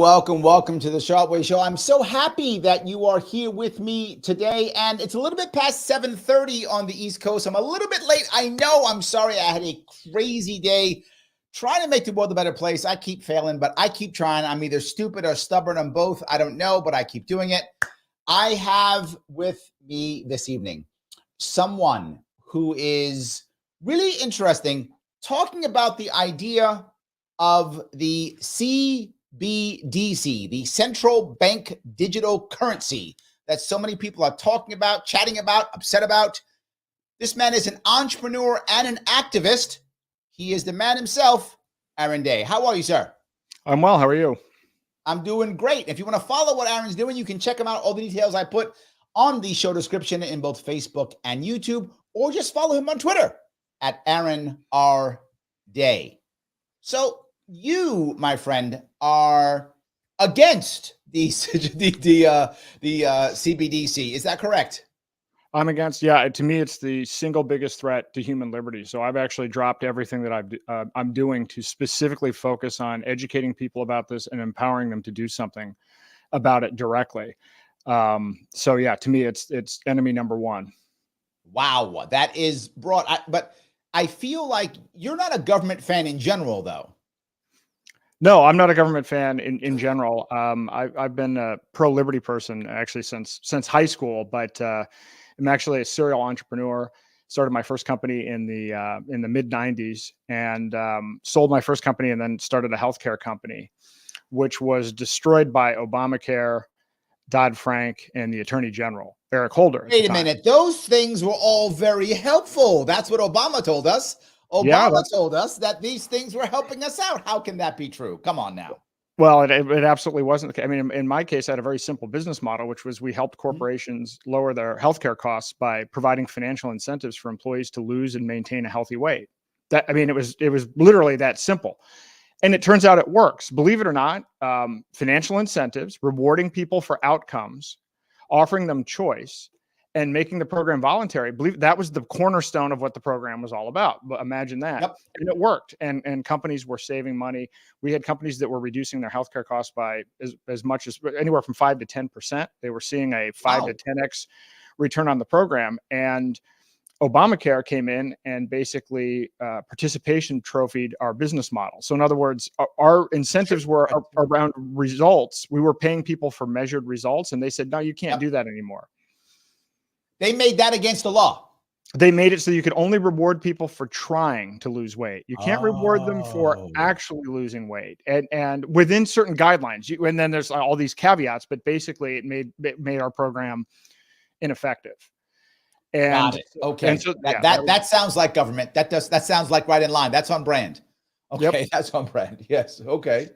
welcome to the Shortway Show. I'm so happy that you are here with me today, and it's a little bit past 7:30 on the East Coast. I'm a little bit late. I know. I'm sorry. I had a crazy day trying to make the world a better place. I keep failing, but I keep trying. I'm either stupid or stubborn. I'm both. I don't know, but I keep doing it. I have with me this evening someone who is really interesting, talking about the idea of the CBDC, the Central Bank Digital Currency, that so many people are talking about, chatting about, upset about. This man is an entrepreneur and an activist. He is the man himself, Aaron Day. How are you, sir? I'm well. How are you? I'm doing great. If you want to follow what Aaron's doing, you can check him out. All the details I put on the show description in both Facebook and YouTube, or just follow him on Twitter at Aaron R. Day. So you, my friend, are against the CBDC. Is that correct? I'm against. Yeah, to me, it's the single biggest threat to human liberty. So I've actually dropped everything that I'm doing to specifically focus on educating people about this and empowering them to do something about it directly. So yeah, to me, it's enemy number one. Wow, that is broad. But I feel like you're not a government fan in general, though. No, I'm not a government fan in general. I've been a pro-liberty person actually since high school, but I'm actually a serial entrepreneur. Started my first company in the mid '90s, and sold my first company, and then started a healthcare company, which was destroyed by Obamacare, Dodd-Frank, and the Attorney General, Eric Holder. Wait a minute. Those things were all very helpful. That's what Obama told us. Obama told us that these things were helping us out. How can that be true? Come on now. Well, it absolutely wasn't. I mean, in my case, I had a very simple business model, which was we helped corporations lower their healthcare costs by providing financial incentives for employees to lose and maintain a healthy weight. It was literally that simple. And it turns out it works. Believe it or not, financial incentives, rewarding people for outcomes, offering them choice, and making the program voluntary. Believe that was the cornerstone of what the program was all about. But imagine that. Yep. And it worked. And companies were saving money. We had companies that were reducing their healthcare costs by as much as anywhere from 5 to 10%. They were seeing a 5 to 10x return on the program. And Obamacare came in and basically participation trophied our business model. So in other words, our incentives were around results. We were paying people for measured results. And they said, no, you can't do that anymore. They made that against the law. They made it so you could only reward people for trying to lose weight. You can't reward them for actually losing weight, and within certain guidelines. And then there's all these caveats, but basically it made our program ineffective. And got it. Okay, and so, that sounds like government. That sounds like right in line. That's on brand. Okay, that's on brand. Yes. Okay.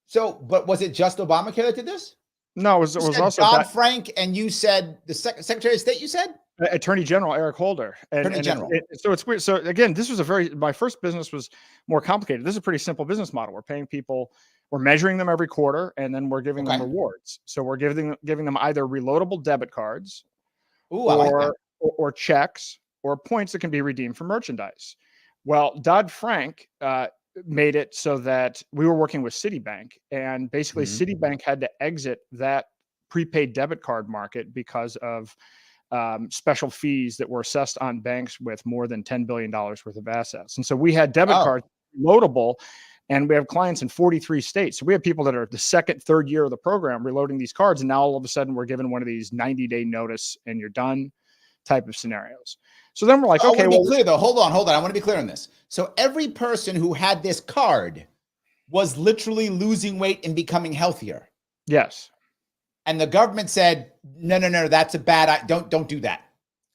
So, but was it just Obamacare that did this? No, it was also Dodd-Frank, and you said the Secretary of State. You said Attorney General Eric Holder. Attorney General. So it's weird. So again, this was my first business was more complicated. This is a pretty simple business model. We're paying people, we're measuring them every quarter, and then we're giving them rewards. So we're giving them either reloadable debit cards, or checks, or points that can be redeemed for merchandise. Well, Dodd-Frank made it so that we were working with Citibank, and basically Citibank had to exit that prepaid debit card market because of special fees that were assessed on banks with more than $10 billion worth of assets. And so we had debit cards loadable, and we have clients in 43 states. So we have people that are the second, third year of the program reloading these cards. And now all of a sudden we're given one of these 90-day notice and you're done type of scenarios. So then we're like, okay, well, clear though. Hold on. I want to be clear on this. So every person who had this card was literally losing weight and becoming healthier. Yes. And the government said, no, that's a bad, don't do that.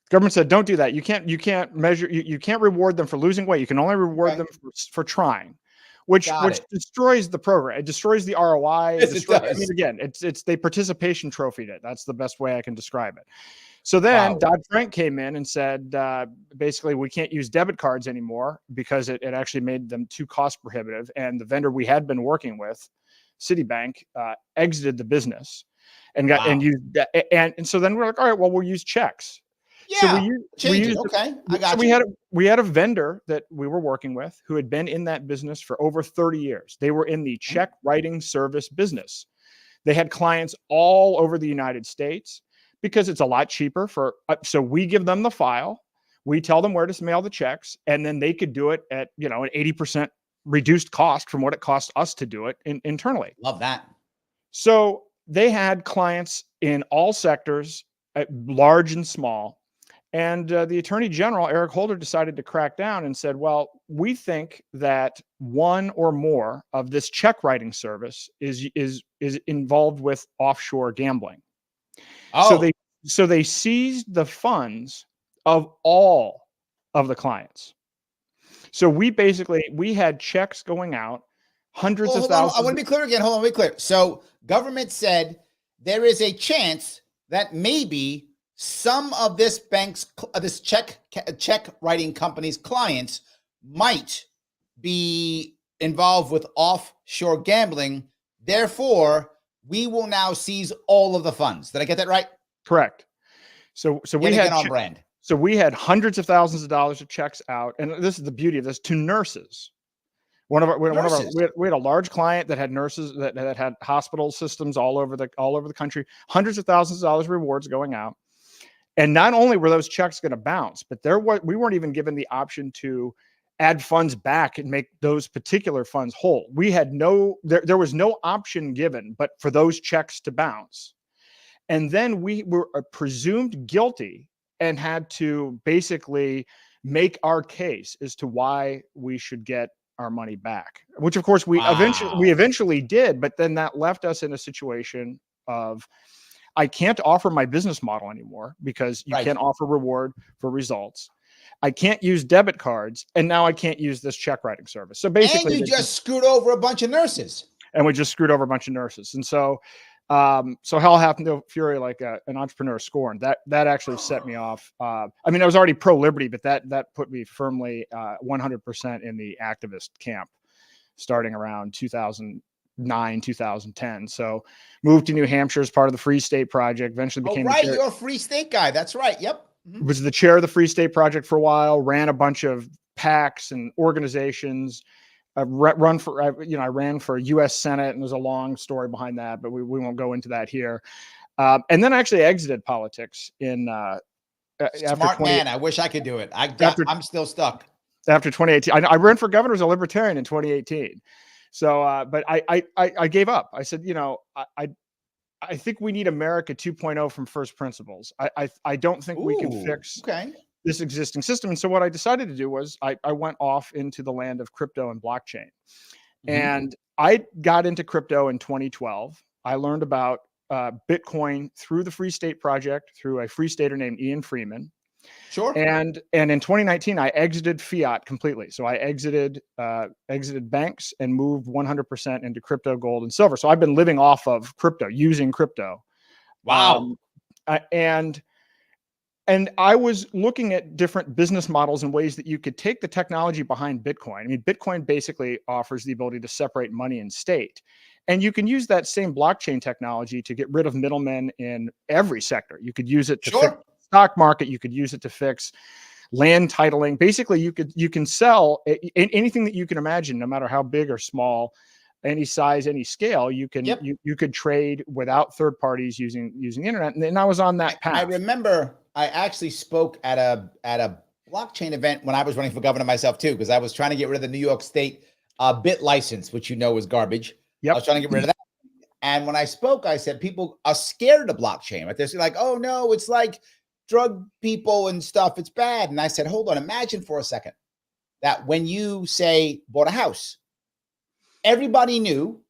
Government said, don't do that. You can't measure, you can't reward them for losing weight. You can only reward them for trying, which destroys the program. It destroys the ROI. Yes, it does. I mean, again, it's they participation trophied it. That's the best way I can describe it. So then Dodd-Frank came in and said, basically, we can't use debit cards anymore because it actually made them too cost prohibitive. And the vendor we had been working with, Citibank, exited the business and used that. And so then we're like, all right, well, we'll use checks. So Yeah. we Change it. used Okay. I so got you. we had a vendor that we were working with who had been in that business for over 30 years. They were in the Mhm. check writing service business. They had clients all over the United States because it's a lot cheaper for so we give them the file, we tell them where to mail the checks, and then they could do it at, you know, an 80% reduced cost from what it costs us to do it internally. Love that. So they had clients in all sectors, large and small. And the Attorney General, Eric Holder, decided to crack down and said, well, we think that one or more of this check writing service is involved with offshore gambling. So they Oh, so they seized the funds of all of the clients. So we had checks going out, hundreds well, of hold on. I thousands. want to be clear again. Hold on, be clear. So, government said there is a chance that maybe some of this this check writing company's clients might be involved with offshore gambling. Therefore, we will now seize all of the funds. Did I get that right? Correct. So Yet again on brand. so we had hundreds of thousands of dollars of checks out, and this is the beauty of this, to nurses. Nurses. We had a large client that had nurses that had hospital systems all over the country, hundreds of thousands of dollars rewards going out. And not only were those checks going to bounce, but we weren't even given the option to add funds back and make those particular funds whole. We had there was no option given but for those checks to bounce. And then we were presumed guilty and had to basically make our case as to why we should get our money back, which of course we Wow. eventually did. But then that left us in a situation of, I can't offer my business model anymore because you Right. can't offer reward for results. I can't use debit cards, and now I can't use this check writing service. So And basically, you just screwed over a bunch of nurses. and we just screwed over a bunch of nurses. And so, so hell happened to fury like an entrepreneur scorned. That actually set me off. I mean, I was already pro liberty, but that put me firmly 100% in the activist camp, starting around 2009, 2010. So moved to New Hampshire as part of the Free State Project. Eventually Oh, became right. the chair. You're a Free State guy. That's right. Yep. Was the chair of the Free State Project for a while. Ran a bunch of PACs and organizations. I ran for U.S. Senate, and there's a long story behind that, but we won't go into that here. And then I actually exited politics in Smart man. I wish I could do it. I'm still stuck. After 2018. I ran for governor as a libertarian in 2018. So, but I gave up. I said, I think we need America 2.0 from first principles. I don't think we can fix this existing system. And so what I decided to do was I went off into the land of crypto and blockchain. And I got into crypto in 2012. I learned about Bitcoin through the Free State Project, through a free stater named Ian Freeman. Sure. And in 2019, I exited fiat completely. So I exited banks and moved 100% into crypto, gold, and silver. So I've been living off of crypto, using crypto. Wow. And I was looking at different business models and ways that you could take the technology behind Bitcoin. I mean, Bitcoin basically offers the ability to separate money and state. And you can use that same blockchain technology to get rid of middlemen in every sector. You could use it to fix the stock market. You could use it to fix land titling. Basically, you can sell anything that you can imagine, no matter how big or small, any size, any scale. You can you could trade without third parties using the internet. And I was on that path. I remember I actually spoke at a blockchain event when I was running for governor myself too, because I was trying to get rid of the New York State bit license, which is garbage. I was trying to get rid of that. And when I spoke, I said people are scared of blockchain. Right? They're like, oh no, it's like drug people and stuff. It's bad. And I said, hold on, imagine for a second that when you say bought a house, everybody knew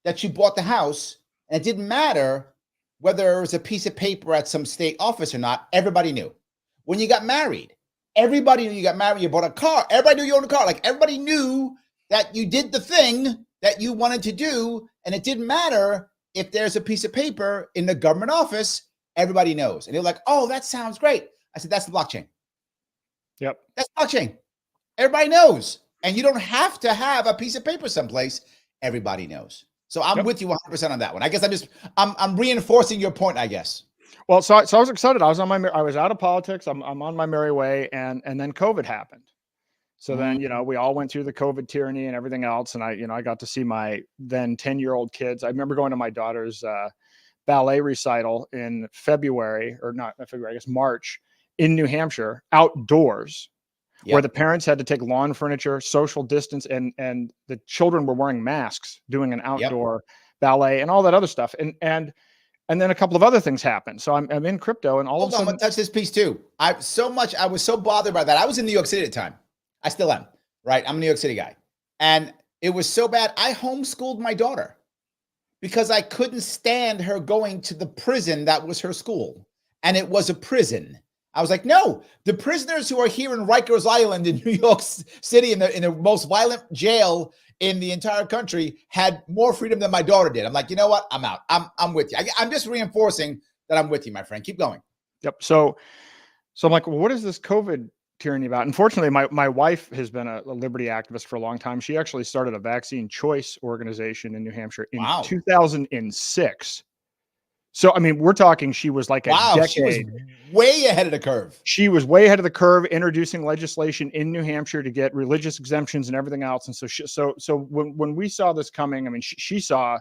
that you bought the house, and it didn't matter whether it was a piece of paper at some state office or not. Everybody knew. When you got married, everybody knew you got married. You bought a car. Everybody knew you owned a car. Like everybody knew that you did the thing that you wanted to do, and it didn't matter if there's a piece of paper in the government office. Everybody knows. And they're like, oh, that sounds great. I said, that's the blockchain. Yep. That's blockchain. Everybody knows. And you don't have to have a piece of paper someplace. Everybody knows. So I'm with you 100% on that one. I guess I'm reinforcing your point, I guess. Well, so I was excited. I was out of politics. I'm on my merry way, and then COVID happened. So then, we all went through the COVID tyranny and everything else. And I got to see my then 10-year-old kids. I remember going to my daughter's ballet recital in February, or not February, I guess March, in New Hampshire, outdoors, where the parents had to take lawn furniture, social distance, and the children were wearing masks doing an outdoor ballet and all that other stuff. And then a couple of other things happened. So I'm in crypto, and all of a sudden, I'm gonna touch this piece too. I was so bothered by that. I was in New York City at the time. I still am, right? I'm a New York City guy. And it was so bad. I homeschooled my daughter because I couldn't stand her going to the prison that was her school. And it was a prison. I was like, no, the prisoners who are here in Rikers Island in New York City, in the most violent jail in the entire country, had more freedom than my daughter did. I'm like, you know what? I'm out. I'm with you. I'm just reinforcing that I'm with you, my friend. Keep going. Yep. So I'm like, well, what is this COVID tyranny about? Unfortunately, my wife has been a liberty activist for a long time. She actually started a vaccine choice organization in New Hampshire in 2006. So, I mean, we're talking, she was like a decade. She was way ahead of the curve. She was way ahead of the curve, introducing legislation in New Hampshire to get religious exemptions and everything else. And so when we saw this coming, I mean, she saw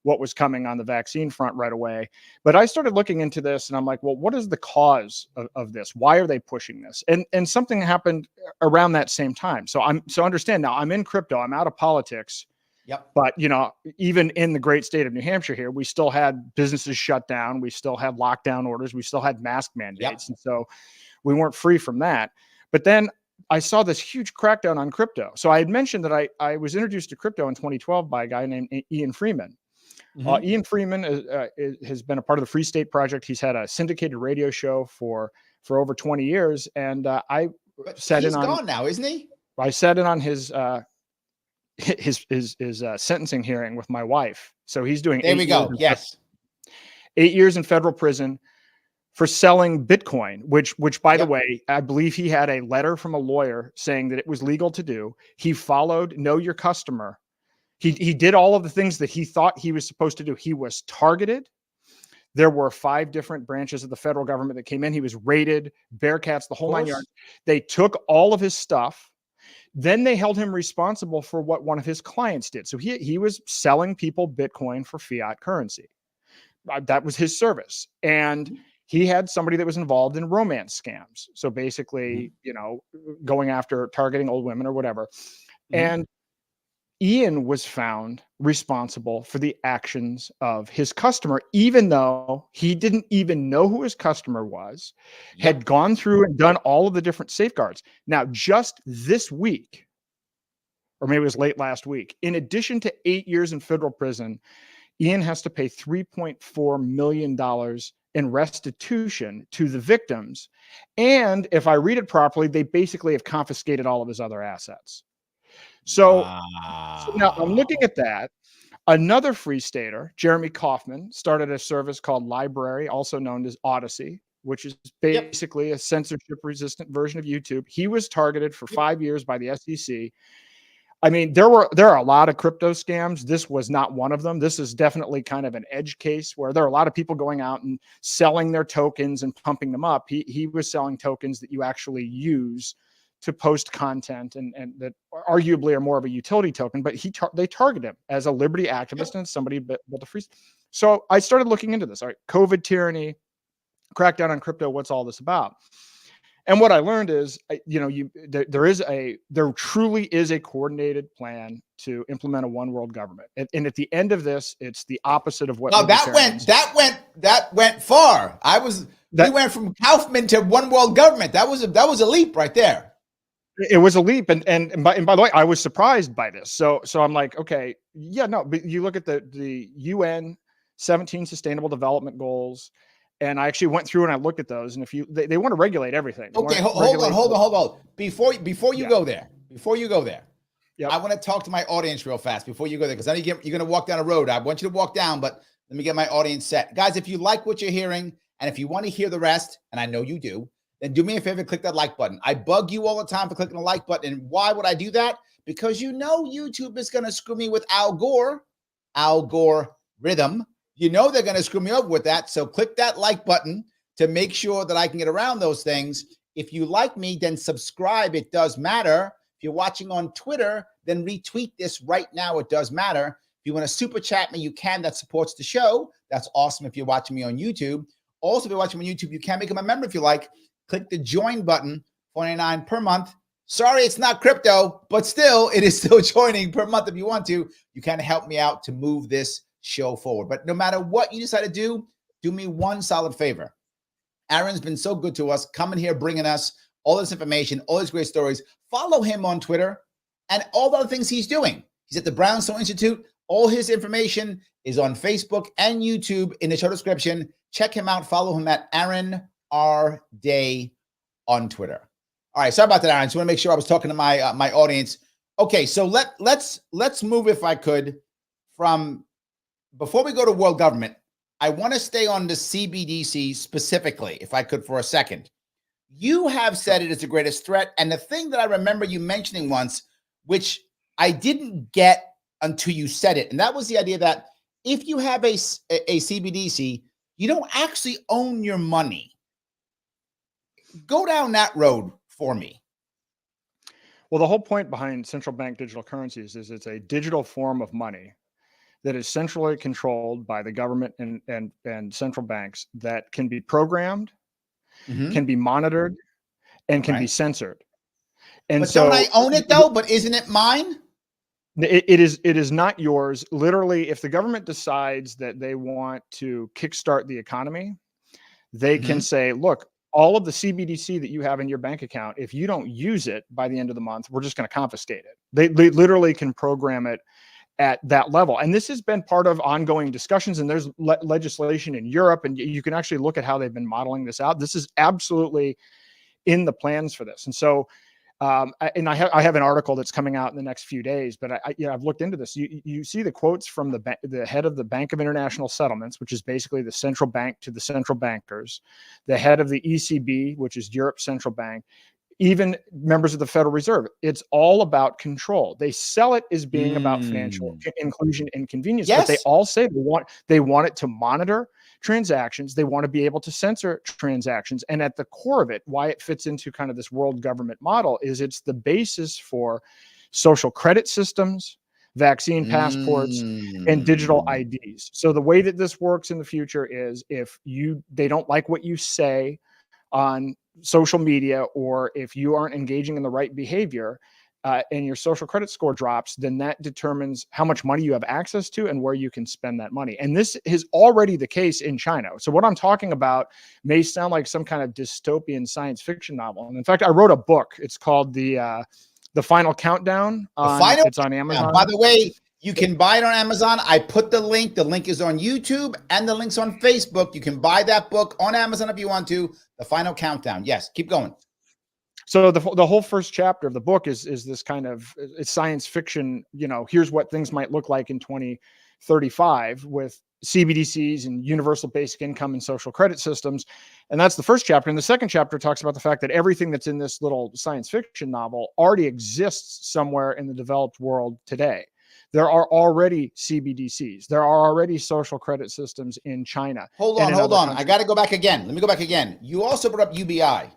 what was coming on the vaccine front right away. But I started looking into this, and I'm like, well, what is the cause of this? Why are they pushing this? And something happened around that same time. So understand now, I'm in crypto, I'm out of politics. But, even in the great state of New Hampshire here, we still had businesses shut down. We still had lockdown orders. We still had mask mandates. And so we weren't free from that. But then I saw this huge crackdown on crypto. So I had mentioned that I was introduced to crypto in 2012 by a guy named Ian Freeman. Ian Freeman has been a part of the Free State Project. He's had a syndicated radio show for over 20 years. And I sat in on— He's gone now, isn't he? I sat in on his sentencing hearing with my wife. So he's doing— There we go. Yes. 8 years in federal prison for selling Bitcoin, which by the way, I believe he had a letter from a lawyer saying that it was legal to do. He followed Know Your Customer. He did all of the things that he thought he was supposed to do. He was targeted. There were 5 different branches of the federal government that came in. He was raided, Bearcats, the whole 9 yards. They took all of his stuff. Then they held him responsible for what one of his clients did. So he was selling people Bitcoin for fiat currency. That was his service. And he had somebody that was involved in romance scams. So basically, going after, targeting old women or whatever. And Ian was found responsible for the actions of his customer, even though he didn't even know who his customer was, had gone through and done all of the different safeguards. Now, just this week, or maybe it was late last week, in addition to 8 years in federal prison, Ian has to pay $3.4 million in restitution to the victims. And if I read it properly, they basically have confiscated all of his other assets. So now I'm looking at that. Another free stater, Jeremy Kauffman, started a service called Library, also known as Odyssey, which is basically a censorship-resistant version of YouTube. He was targeted for 5 years by the SEC. I mean, there are a lot of crypto scams. This was not one of them. This is definitely kind of an edge case where there are a lot of people going out and selling their tokens and pumping them up. He was selling tokens that you actually use to post content and that arguably are more of a utility token, but they target him as a liberty activist and somebody built a free. So I started looking into this. All right, COVID tyranny, crackdown on crypto. What's all this about? And what I learned is, there truly is a coordinated plan to implement a one world government. And at the end of this, it's the opposite of what. No, that went far. We went from Kaufman to one world government. That was a leap right there. It was a leap, and by the way, I was surprised by this. So I'm like, okay, but you look at the UN 17 Sustainable Development Goals, and I actually went through and I looked at those, and they want to regulate everything. Okay, hold on. Before you go there, I want to talk to my audience real fast before you go there, because I know you're going to walk down a road. I want you to walk down, but let me get my audience set, guys. If you like what you're hearing, and if you want to hear the rest, and I know you do, then do me a favor, click that like button. I bug you all the time for clicking the like button. And why would I do that? Because YouTube is going to screw me with Al Gore rhythm. You know they're going to screw me over with that. So click that like button to make sure that I can get around those things. If you like me, then subscribe. It does matter. If you're watching on Twitter, then retweet this right now. It does matter. If you want to super chat me, you can. That supports the show. That's awesome if you're watching me on YouTube. Also, if you're watching me on YouTube, you can become a member if you like. Click the join button, $49 per month. Sorry, it's not crypto, but still, it is still joining per month if you want to. You can help me out to move this show forward. But no matter what you decide to do me one solid favor. Aaron's been so good to us, coming here, bringing us all this information, all these great stories. Follow him on Twitter and all the other things he's doing. He's at the Brownstone Institute. All his information is on Facebook and YouTube in the show description. Check him out. Follow him at Aaron R. Day on Twitter. All right, sorry about that, Aaron. Just want to make sure I was talking to my my audience. Okay, so let's move, if I could, from before we go to world government. I want to stay on the CBDC specifically, if I could, for a second. You have said it is the greatest threat, and the thing that I remember you mentioning once, which I didn't get until you said it, and that was the idea that if you have a CBDC, you don't actually own your money. Go down that road for me. Well, the whole point behind central bank digital currencies is it's a digital form of money that is centrally controlled by the government and central banks, that can be programmed, can be monitored, and can be censored. And but so, don't I own it though? But isn't it mine? It is not yours. Literally, if the government decides that they want to kickstart the economy, they can say, look, all of the CBDC that you have in your bank account, if you don't use it by the end of the month, we're just going to confiscate it. They literally can program it at that level. And this has been part of ongoing discussions, and there's legislation in Europe, and you can actually look at how they've been modeling this out. This is absolutely in the plans for this. And so, I have an article that's coming out in the next few days, but I've looked into this. You see the quotes from the head of the Bank of International Settlements, which is basically the central bank to the central bankers, the head of the ECB, which is Europe's central bank, even members of the Federal Reserve. It's all about control. They sell it as being about financial inclusion and convenience, but they all say they want it to monitor transactions. They want to be able to censor transactions. And at the core of it, why it fits into kind of this world government model is it's the basis for social credit systems, vaccine passports, and digital IDs. So the way that this works in the future is if they don't like what you say on social media, or if you aren't engaging in the right behavior, and your social credit score drops, then that determines how much money you have access to and where you can spend that money. And this is already the case in China. So what I'm talking about may sound like some kind of dystopian science fiction novel. And in fact, I wrote a book. It's called The Final Countdown. It's on Amazon. By the way, you can buy it on Amazon. I put the link. The link is on YouTube and the link's on Facebook. You can buy that book on Amazon if you want to. The Final Countdown. Yes, keep going. So the whole first chapter of the book is this kind of, it's science fiction. Here's what things might look like in 2035 with CBDCs and universal basic income and social credit systems. And that's the first chapter. And the second chapter talks about the fact that everything that's in this little science fiction novel already exists somewhere in the developed world today. There are already CBDCs. There are already social credit systems in China. Hold on. I got to go back again. Let me go back again. You also brought up UBI.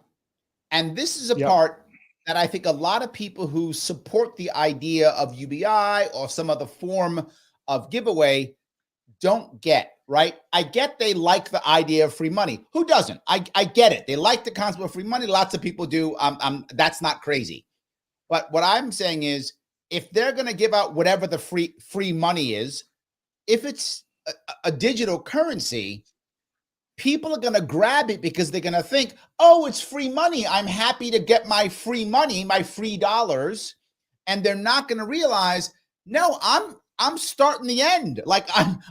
And this is a part that I think a lot of people who support the idea of UBI or some other form of giveaway don't get, right? I get they like the idea of free money. Who doesn't? I get it. They like the concept of free money. Lots of people do. That's not crazy. But what I'm saying is, if they're going to give out whatever the free money is, if it's a digital currency, people are going to grab it because they're going to think, oh, it's free money. I'm happy to get my free money, my free dollars. And they're not going to realize, no, I'm starting the end. Like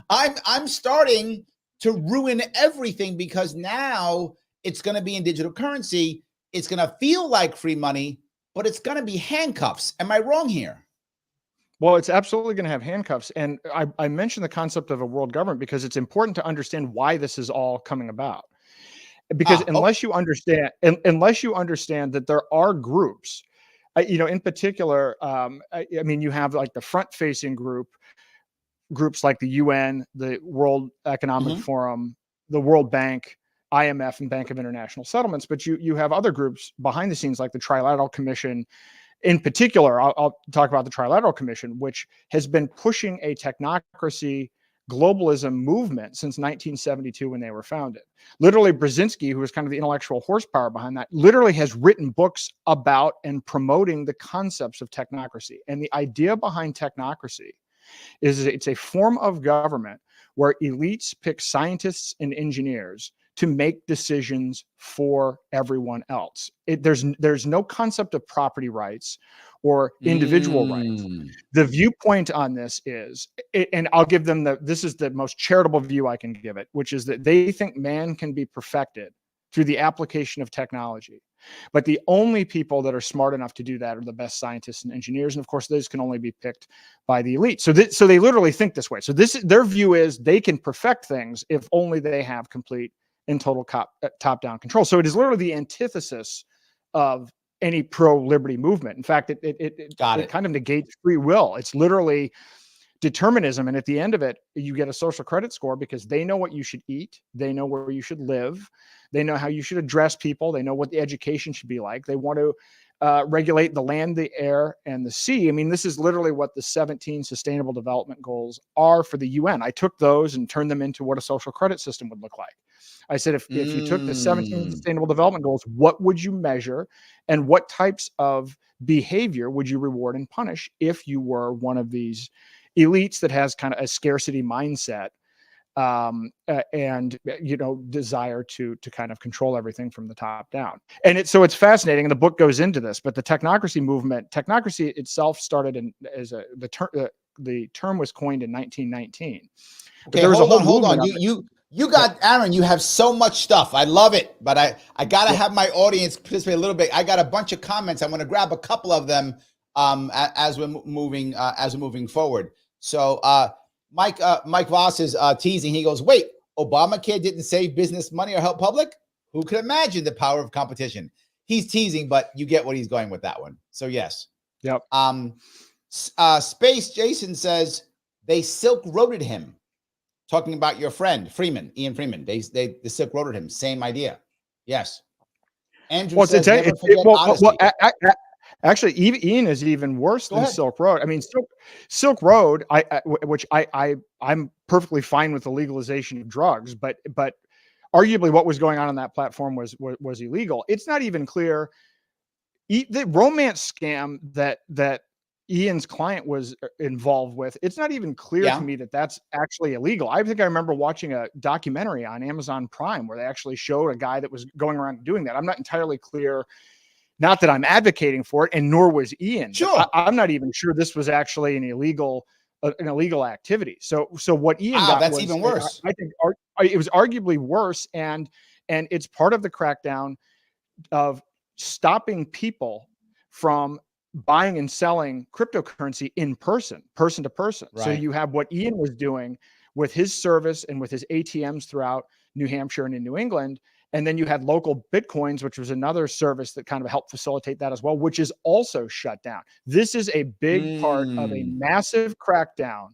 I'm starting to ruin everything because now it's going to be in digital currency. It's going to feel like free money, but it's going to be handcuffs. Am I wrong here? Well, it's absolutely going to have handcuffs. And I mentioned the concept of a world government because it's important to understand why this is all coming about. Because unless you understand that there are groups, in particular, you have like the front-facing group groups like the UN, the World Economic Mhm. Forum, the World Bank, IMF, and Bank of International Settlements. But you have other groups behind the scenes like the Trilateral Commission. In particular, I'll talk about the Trilateral Commission, which has been pushing a technocracy globalism movement since 1972 when they were founded. Literally, Brzezinski, who was kind of the intellectual horsepower behind that, literally has written books about and promoting the concepts of technocracy. And the idea behind technocracy is it's a form of government where elites pick scientists and engineers to make decisions for everyone else. There's no concept of property rights or individual rights. The viewpoint on this is, and I'll give them this is the most charitable view I can give it, which is that they think man can be perfected through the application of technology. But the only people that are smart enough to do that are the best scientists and engineers. And of course, those can only be picked by the elite. So they literally think this way. So their view is they can perfect things if only they have complete and total top-down control. So it is literally the antithesis of any pro-liberty movement. In fact, it kind of negates free will. It's literally determinism. And at the end of it, you get a social credit score because they know what you should eat. They know where you should live. They know how you should address people. They know what the education should be like. They want to regulate the land, the air, and the sea. I mean, this is literally what the 17 Sustainable Development Goals are for the UN. I took those and turned them into what a social credit system would look like. I said, if you took the 17 Sustainable Development Goals, what would you measure and what types of behavior would you reward and punish if you were one of these elites that has kind of a scarcity mindset and desire to kind of control everything from the top down. And so it's fascinating, and the book goes into this. But the technocracy movement, technocracy itself started the term was coined in 1919. Okay, hold on. You got, Aaron, you have so much stuff. I love it, but I got to have my audience participate a little bit. I got a bunch of comments. I'm going to grab a couple of them as we're moving forward. So Mike Voss is teasing. He goes, wait, Obamacare didn't save business money or help public? Who could imagine the power of competition? He's teasing, but you get what he's going with that one. So yes. Yep. Space Jason says they Silk Roaded him. Talking about your friend Ian Freeman. They Silk Roaded him. Same idea. Yes. Andrew says never forget honesty. Actually, Ian is even worse than Silk Road. I mean, Silk Road, I'm perfectly fine with the legalization of drugs, but arguably what was going on that platform was illegal. It's not even clear the romance scam that Ian's client was involved with. It's not even clear to me that that's actually illegal. I think I remember watching a documentary on Amazon Prime where they actually showed a guy that was going around doing that. I'm not entirely clear. Not that I'm advocating for it, and nor was Ian. Sure. I'm not even sure this was actually an illegal activity. So what Ian got that's was even worse. I think it was arguably worse, and it's part of the crackdown of stopping people from buying and selling cryptocurrency in person to person. Right. So you have what Ian was doing with his service and with his ATMs throughout New Hampshire and in New England. And then you had local Bitcoins, which was another service that kind of helped facilitate that as well, which is also shut down. This is a big part of a massive crackdown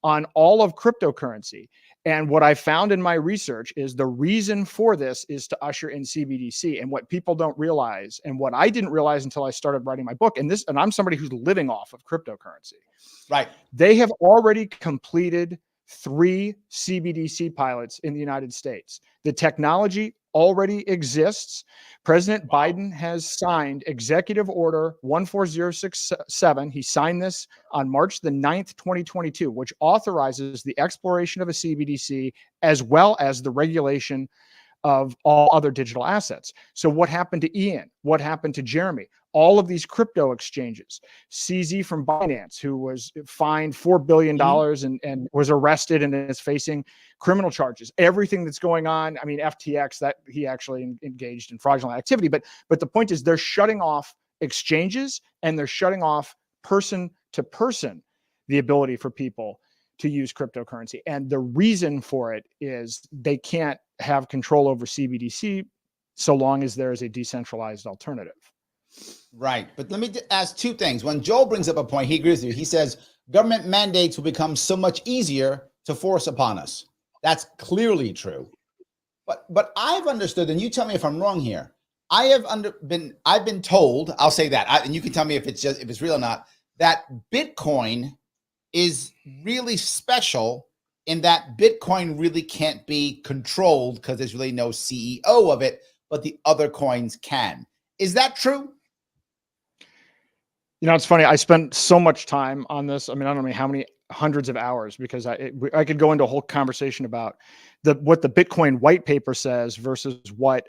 on all of cryptocurrency. And what I found in my research is the reason for this is to usher in CBDC. And what people don't realize, and what I didn't realize until I started writing my book, and I'm somebody who's living off of cryptocurrency. Right. They have already completed 3 CBDC pilots in the United States. The technology already exists. President Biden has signed Executive Order 14067. He signed this on March the 9th, 2022, which authorizes the exploration of a CBDC as well as the regulation of all other digital assets. So what happened to Ian? What happened to Jeremy? All of these crypto exchanges. CZ from Binance, who was fined $4 billion and was arrested and is facing criminal charges. Everything that's going on, I mean, FTX, that he actually engaged in fraudulent activity. But the point is they're shutting off exchanges and they're shutting off person to person the ability for people to use cryptocurrency. And the reason for it is they can't have control over CBDC so long as there is a decentralized alternative. Right. But let me ask 2 things. When Joel brings up a point, he agrees with you. He says, government mandates will become so much easier to force upon us. That's clearly true. But I've understood, and you tell me if I'm wrong here. I've been told, I'll say that, and you can tell me if it's real or not, that Bitcoin is really special in that Bitcoin really can't be controlled because there's really no CEO of it, but the other coins can. Is that true? You know, it's funny. I spent so much time on this. I mean, I don't know how many hundreds of hours, because I could go into a whole conversation about what the Bitcoin white paper says versus what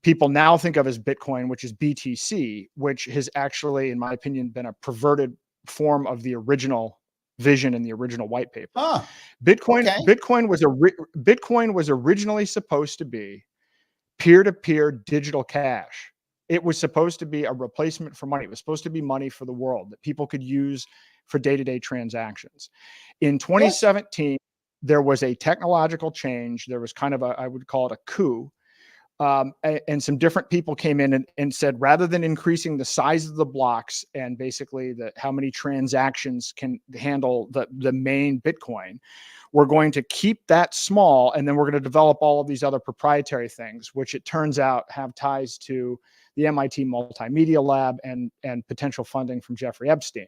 people now think of as Bitcoin, which is BTC, which has actually, in my opinion, been a perverted form of the original vision in the original white paper. Huh. Bitcoin, Okay. Bitcoin was originally supposed to be peer-to-peer digital cash. It was supposed to be a replacement for money. It was supposed to be money for the world that people could use for day-to-day transactions. In 2017, there was a technological change. There was kind of I would call it a coup. And some different people came in and said, rather than increasing the size of the blocks and basically how many transactions can handle the main Bitcoin, we're going to keep that small, and then we're going to develop all of these other proprietary things, which it turns out have ties to the MIT Multimedia Lab and potential funding from Jeffrey Epstein.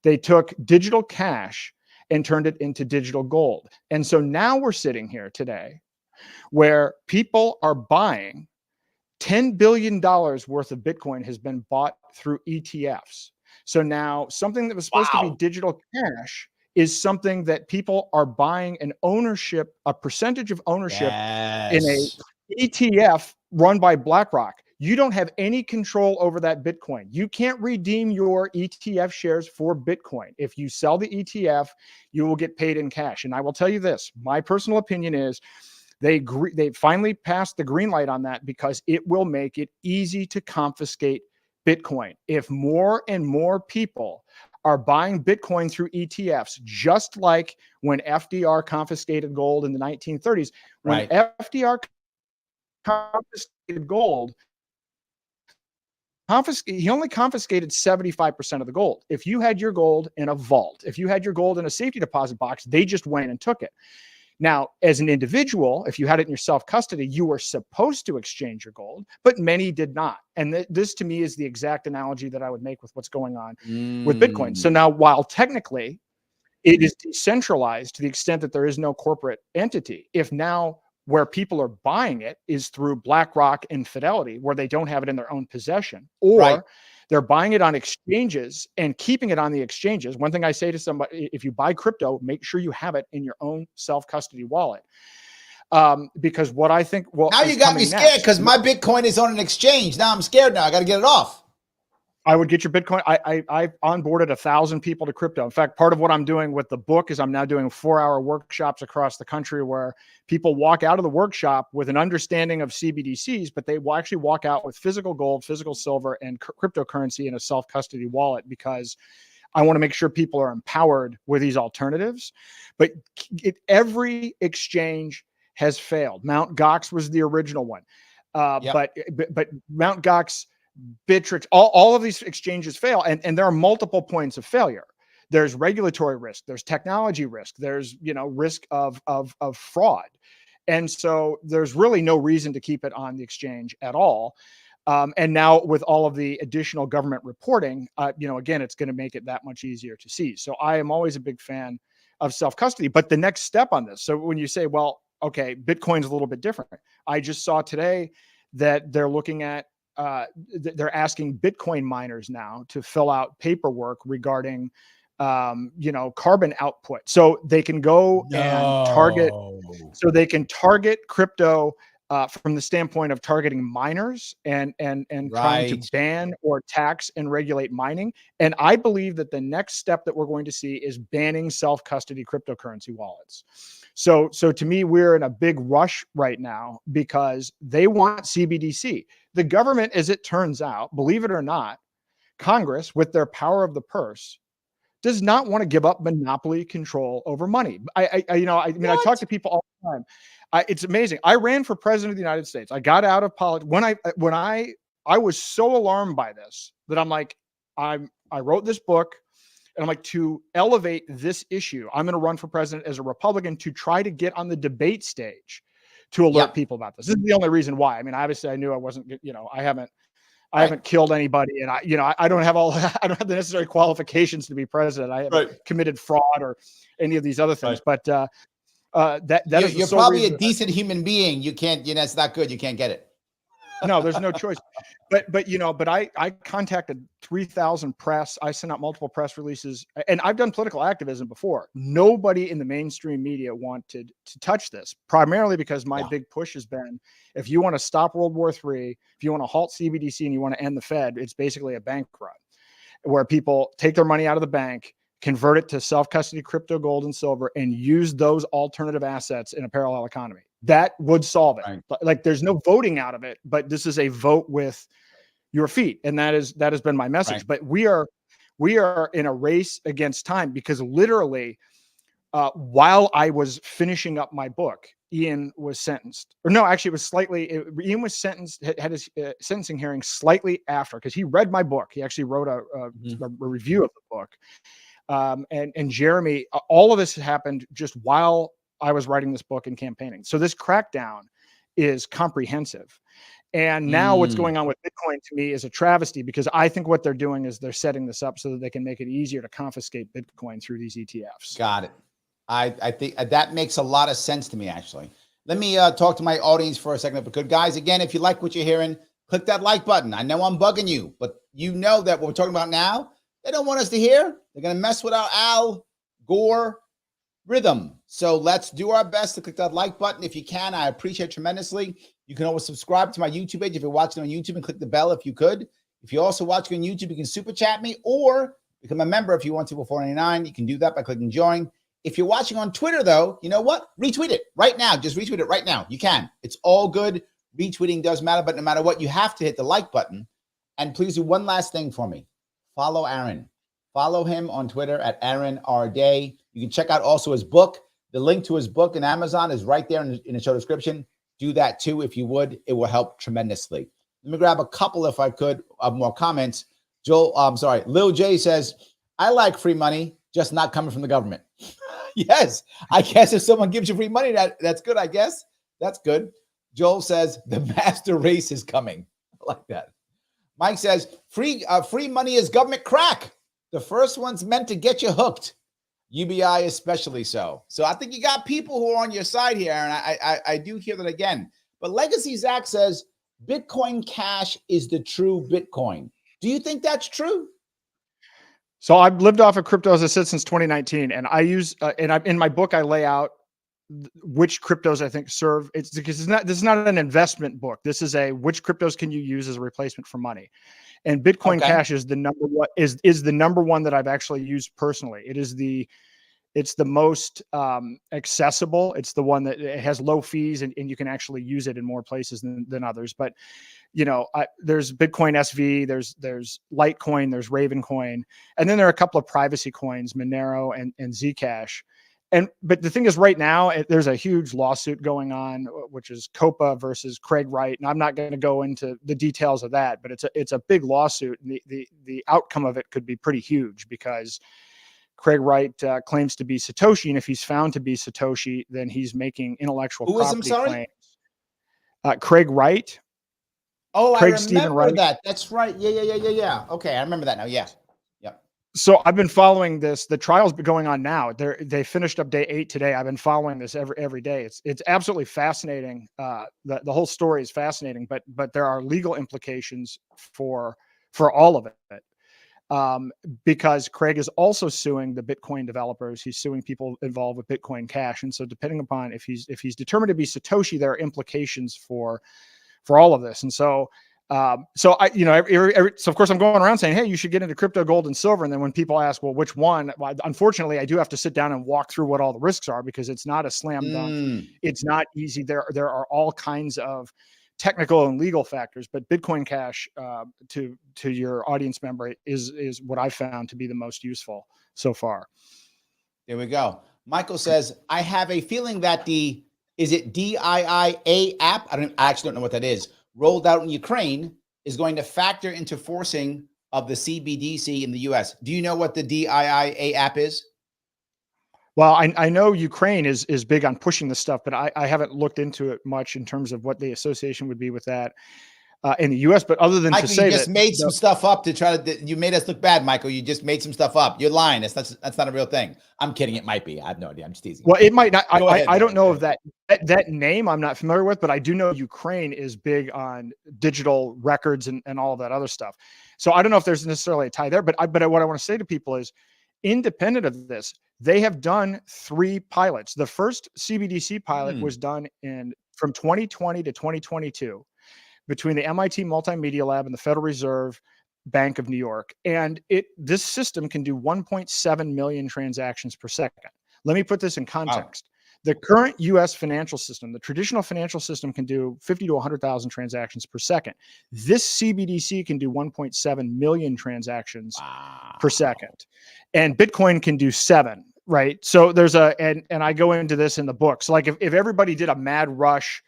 They took digital cash and turned it into digital gold. And so now we're sitting here today where people are buying $10 billion worth of Bitcoin has been bought through ETFs. So now something that was supposed to be digital cash is something that people are buying a percentage of ownership in a ETF run by BlackRock. You don't have any control over that Bitcoin. You can't redeem your ETF shares for Bitcoin. If you sell the ETF, you will get paid in cash. And I will tell you this, my personal opinion is they finally passed the green light on that because it will make it easy to confiscate Bitcoin. If more and more people are buying Bitcoin through ETFs, just like when FDR confiscated gold in the 1930s, when FDR confiscated gold, he only confiscated 75% of the gold. If you had your gold in a vault, if you had your gold in a safety deposit box, they just went and took it. Now, as an individual, if you had it in your self-custody, you were supposed to exchange your gold, but many did not. And this, to me, is the exact analogy that I would make with what's going on with Bitcoin. So now, while technically it is decentralized to the extent that there is no corporate entity, if now where people are buying it is through BlackRock and Fidelity, where they don't have it in their own possession, or they're buying it on exchanges and keeping it on the exchanges. One thing I say to somebody, if you buy crypto, make sure you have it in your own self-custody wallet. Because what I think, now you got me scared because my Bitcoin is on an exchange. Now I'm scared. Now I got to get it off. I would get your Bitcoin. I onboarded 1,000 people to crypto. In fact, part of what I'm doing with the book is I'm now doing 4-hour workshops across the country where people walk out of the workshop with an understanding of CBDCs, but they will actually walk out with physical gold, physical silver, and cryptocurrency in a self-custody wallet, because I want to make sure people are empowered with these alternatives. But every exchange has failed. Mt. Gox was the original one. But Mt. Gox, Bittrex, all of these exchanges fail, and there are multiple points of failure. There's regulatory risk, there's technology risk, there's risk of fraud, and so there's really no reason to keep it on the exchange at all. And now with all of the additional government reporting, again, it's going to make it that much easier to seize. So I am always a big fan of self-custody. But the next step on this, so when you say, well, okay, Bitcoin's a little bit different. I just saw today that they're looking at they're asking Bitcoin miners now to fill out paperwork regarding, carbon output. So they can go and target. So they can target crypto from the standpoint of targeting miners and trying to ban or tax and regulate mining. And I believe that the next step that we're going to see is banning self-custody cryptocurrency wallets. So to me, we're in a big rush right now because they want CBDC. The government, as it turns out, believe it or not, Congress, with their power of the purse, does not want to give up monopoly control over money. I talk to people all the time. It's amazing. I ran for president of the United States. I got out of politics when I was so alarmed by this that I'm like, I wrote this book. And I'm like, to elevate this issue, I'm going to run for president as a Republican to try to get on the debate stage to alert people about this. This is the only reason why. I mean, obviously I knew I wasn't, I haven't killed anybody, and I don't have I don't have the necessary qualifications to be president. I haven't committed fraud or any of these other things, but you're probably a decent human being. You can't, it's not good. You can't get it. No, there's no choice. But I contacted 3,000 press. I sent out multiple press releases, and I've done political activism before. Nobody in the mainstream media wanted to touch this, primarily because my big push has been, if you want to stop World War III, if you want to halt CBDC and you want to end the Fed, it's basically a bank run where people take their money out of the bank, convert it to self-custody crypto, gold, and silver, and use those alternative assets in a parallel economy. That would solve it. Right. Like, there's no voting out of it, but this is a vote with your feet. And that has been my message. Right. But we are in a race against time, because literally while I was finishing up my book, Ian was sentenced. Or no, actually Ian was sentenced, had his sentencing hearing slightly after, because he read my book. He actually wrote a review of the book. And Jeremy, all of this happened just while I was writing this book and campaigning. So this crackdown is comprehensive. And now what's going on with Bitcoin, to me, is a travesty, because I think what they're doing is they're setting this up so that they can make it easier to confiscate Bitcoin through these ETFs. Got it. I think that makes a lot of sense to me, actually. Let me talk to my audience for a second, if we could. Guys, again, if you like what you're hearing, click that like button. I know I'm bugging you, but you know that what we're talking about now, they don't want us to hear. They're going to mess with our Al Gore rhythm. So let's do our best to click that like button if you can. I appreciate it tremendously. You can always subscribe to my YouTube page if you're watching on YouTube, and click the bell if you could. If you're also watching on YouTube, you can super chat me or become a member if you want to for $4.99. You can do that by clicking join. If you're watching on Twitter, though, you know what? Retweet it right now. Just retweet it right now. You can. It's all good. Retweeting does matter, but no matter what, you have to hit the like button. And please do one last thing for me. Follow Aaron. Follow him on Twitter at Aaron R. Day. You can check out also his book. The link to his book in Amazon is right there in the show description. Do that too if you would. It will help tremendously. Let me grab a couple, if I could, of more comments. Lil J says, I like free money, just not coming from the government. Yes, I guess if someone gives you free money, that's good, I guess. That's good. Joel says, the master race is coming. I like that. Mike says, free money is government crack. The first one's meant to get you hooked. UBI especially so. So I think you got people who are on your side here, and I do hear that again. But Legacy Zach says, Bitcoin Cash is the true Bitcoin. Do you think that's true? So I've lived off of crypto, as I said, since 2019, and I use in my book I lay out which cryptos I think serve. It's because this is not an investment book. This is which cryptos can you use as a replacement for money, and Bitcoin Cash is the number one is the number one that I've actually used personally. It's the most accessible. It's the one that it has low fees, and you can actually use it in more places than others. But there's Bitcoin SV, there's Litecoin, there's Ravencoin, and then there are a couple of privacy coins, Monero and Zcash. But the thing is, right now there's a huge lawsuit going on, which is Copa versus Craig Wright, and I'm not going to go into the details of that, but it's a big lawsuit, and the outcome of it could be pretty huge, because Craig Wright claims to be Satoshi, and if he's found to be Satoshi, then he's making intellectual property claims. Craig Wright. Oh, Craig I remember that. That's right. Yeah. Okay, I remember that now. Yeah. So I've been following this. The trial's been going on now. They finished up day 8 today. I've been following this every day. It's absolutely fascinating. The whole story is fascinating, but there are legal implications for all of it. Because Craig is also suing the Bitcoin developers. He's suing people involved with Bitcoin Cash. And so depending upon if he's determined to be Satoshi, there are implications for all of this. And so so of course I'm going around saying, hey, you should get into crypto, gold, and silver. And then when people ask, well, which one? Well, unfortunately, I do have to sit down and walk through what all the risks are, because it's not a slam dunk. It's not easy. There are all kinds of technical and legal factors, but Bitcoin Cash, to your audience member, is what I found to be the most useful so far. There we go. Michael says, I have a feeling that is it DIIA app? I actually don't know what that is. Rolled out in Ukraine is going to factor into forcing of the CBDC in the US. Do you know what the DIIA app is? Well, I know Ukraine is big on pushing this stuff, but I haven't looked into it much in terms of what the association would be with that in the U.S. But other than to Michael, you say just that made some stuff up to try to. You made us look bad, Michael. You just made some stuff up. You're lying. That's not a real thing. I'm kidding. It might be. I have no idea. I'm just teasing. Well, it might not. Go ahead, I don't man. know if that name I'm not familiar with, but I do know Ukraine is big on digital records and all of that other stuff. So I don't know if there's necessarily a tie there, but what I want to say to people is, independent of this, they have done 3 pilots. The first CBDC pilot was done from 2020 to 2022 between the MIT Multimedia Lab and the Federal Reserve Bank of New York. And this system can do 1.7 million transactions per second. Let me put this in context. Wow. The current US financial system, the traditional financial system, can do 50 to 100,000 transactions per second. This CBDC can do 1.7 million transactions per second. And Bitcoin can do 7, right? So there's and I go into this in the book. So like if everybody did a mad rush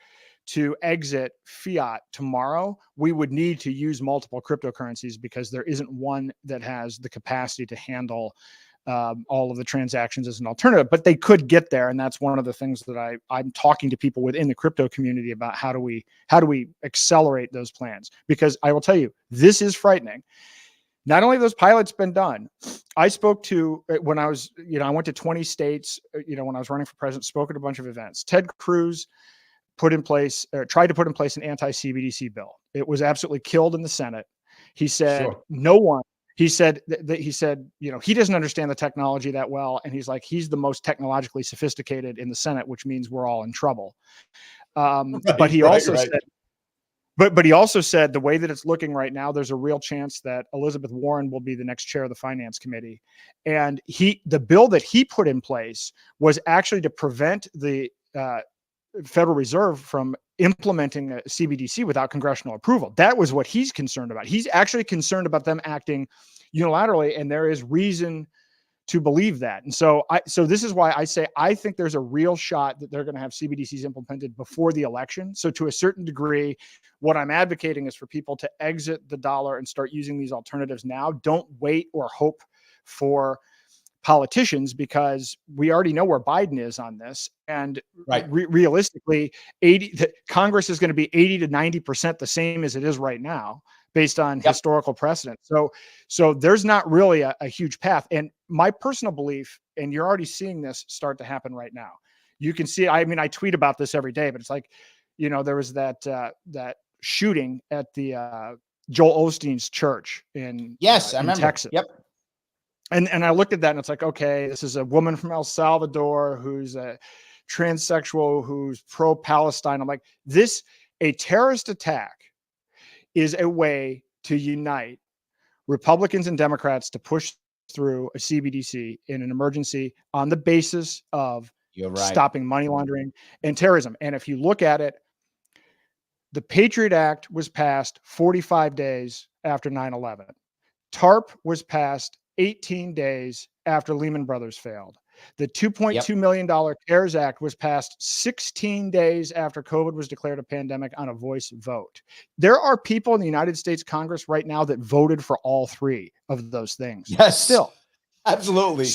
to exit fiat tomorrow, we would need to use multiple cryptocurrencies because there isn't one that has the capacity to handle all of the transactions as an alternative, but they could get there. And that's one of the things that I'm talking to people within the crypto community about. How do we accelerate those plans? Because I will tell you, this is frightening. Not only have those pilots been done, I spoke to, when I was, I went to 20 states, when I was running for president, spoke at a bunch of events. Ted Cruz tried to put in place an anti-CBDC bill. It was absolutely killed in the Senate. He said, he said he doesn't understand the technology that well. And he's the most technologically sophisticated in the Senate, which means we're all in trouble. But he also said the way that it's looking right now, there's a real chance that Elizabeth Warren will be the next chair of the Finance Committee. And the bill that he put in place was actually to prevent the Federal Reserve from implementing a CBDC without congressional approval. That was what he's concerned about. He's actually concerned about them acting unilaterally, and there is reason to believe that. And so this is why I say I think there's a real shot that they're going to have CBDCs implemented before the election. So to a certain degree, what I'm advocating is for people to exit the dollar and start using these alternatives now. Don't wait or hope for politicians, because we already know where Biden is on this. And realistically, Congress is going to be 80 to 90% the same as it is right now, based on historical precedent. So there's not really a huge path. And my personal belief, and you're already seeing this start to happen right now. You can see, I tweet about this every day, but it's like, there was that shooting at the Joel Osteen's church in Texas. Yep. And I looked at that and it's like, okay, this is a woman from El Salvador who's a transsexual, who's pro-Palestine. I'm like, a terrorist attack is a way to unite Republicans and Democrats to push through a CBDC in an emergency on the basis of stopping money laundering and terrorism. And if you look at it, the Patriot Act was passed 45 days after 9/11. TARP was passed 18 days after Lehman Brothers failed. The $2.2 million CARES Act was passed 16 days after COVID was declared a pandemic on a voice vote. There are people in the United States Congress right now that voted for all 3 of those things. Yes, still. Absolutely.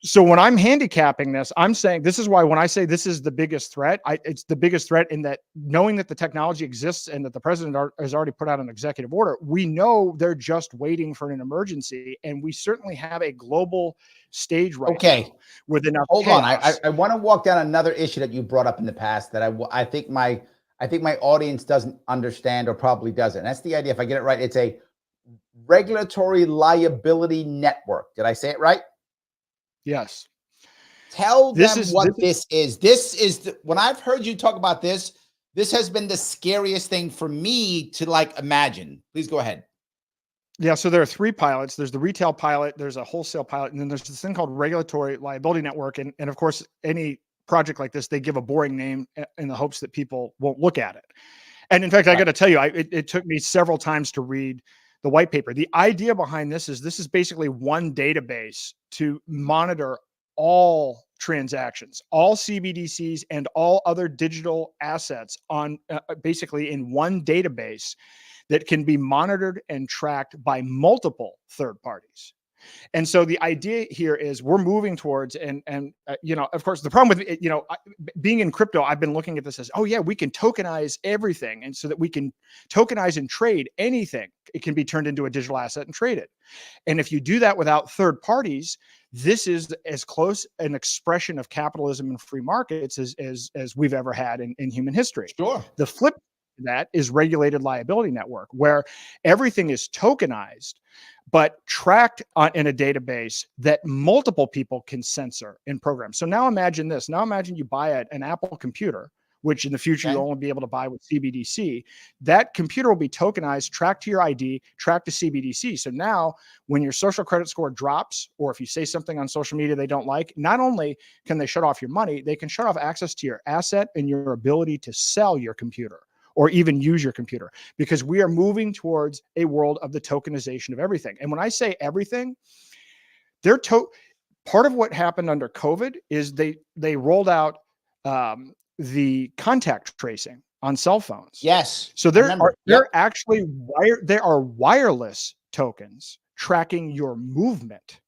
So when I'm handicapping this, I'm saying this is why when I say this is the biggest threat, it's the biggest threat in that knowing that the technology exists and that the president has already put out an executive order, we know they're just waiting for an emergency. And we certainly have a global stage right now with enough Hold chaos. on. I want to walk down another issue that you brought up in the past that I think my audience doesn't understand, or probably doesn't. And that's the idea, if I get it right, it's a regulatory liability network. Did I say it right? Yes. Tell them what this is. This is when I've heard you talk about this, this has been the scariest thing for me to imagine. Please go ahead. Yeah. So there are 3 pilots. There's the retail pilot, there's a wholesale pilot, and then there's this thing called regulatory liability network. And of course, any project like this, they give a boring name in the hopes that people won't look at it. And in fact, I got to tell you, it took me several times to read the white paper. The idea behind this is basically one database to monitor all transactions, all CBDCs and all other digital assets on basically in one database that can be monitored and tracked by multiple third parties. And so the idea here is we're moving towards, of course, the problem with, being in crypto, I've been looking at this as, oh yeah, we can tokenize everything. And so that we can tokenize and trade anything. It can be turned into a digital asset and traded. And if you do that without third parties, this is as close an expression of capitalism and free markets as we've ever had in human history. Sure. The flip to that is regulated liability network, where everything is tokenized, but tracked in a database that multiple people can censor and program. So now imagine this. Now imagine you buy an Apple computer, which in the future you'll only be able to buy with CBDC. That computer will be tokenized, tracked to your ID, tracked to CBDC. So now when your social credit score drops, or if you say something on social media they don't like, not only can they shut off your money, they can shut off access to your asset and your ability to sell your computer or even use your computer, because we are moving towards a world of the tokenization of everything. And when I say everything, part of what happened under COVID is they rolled out the contact tracing on cell phones. Yes. So there are wireless tokens tracking your movement.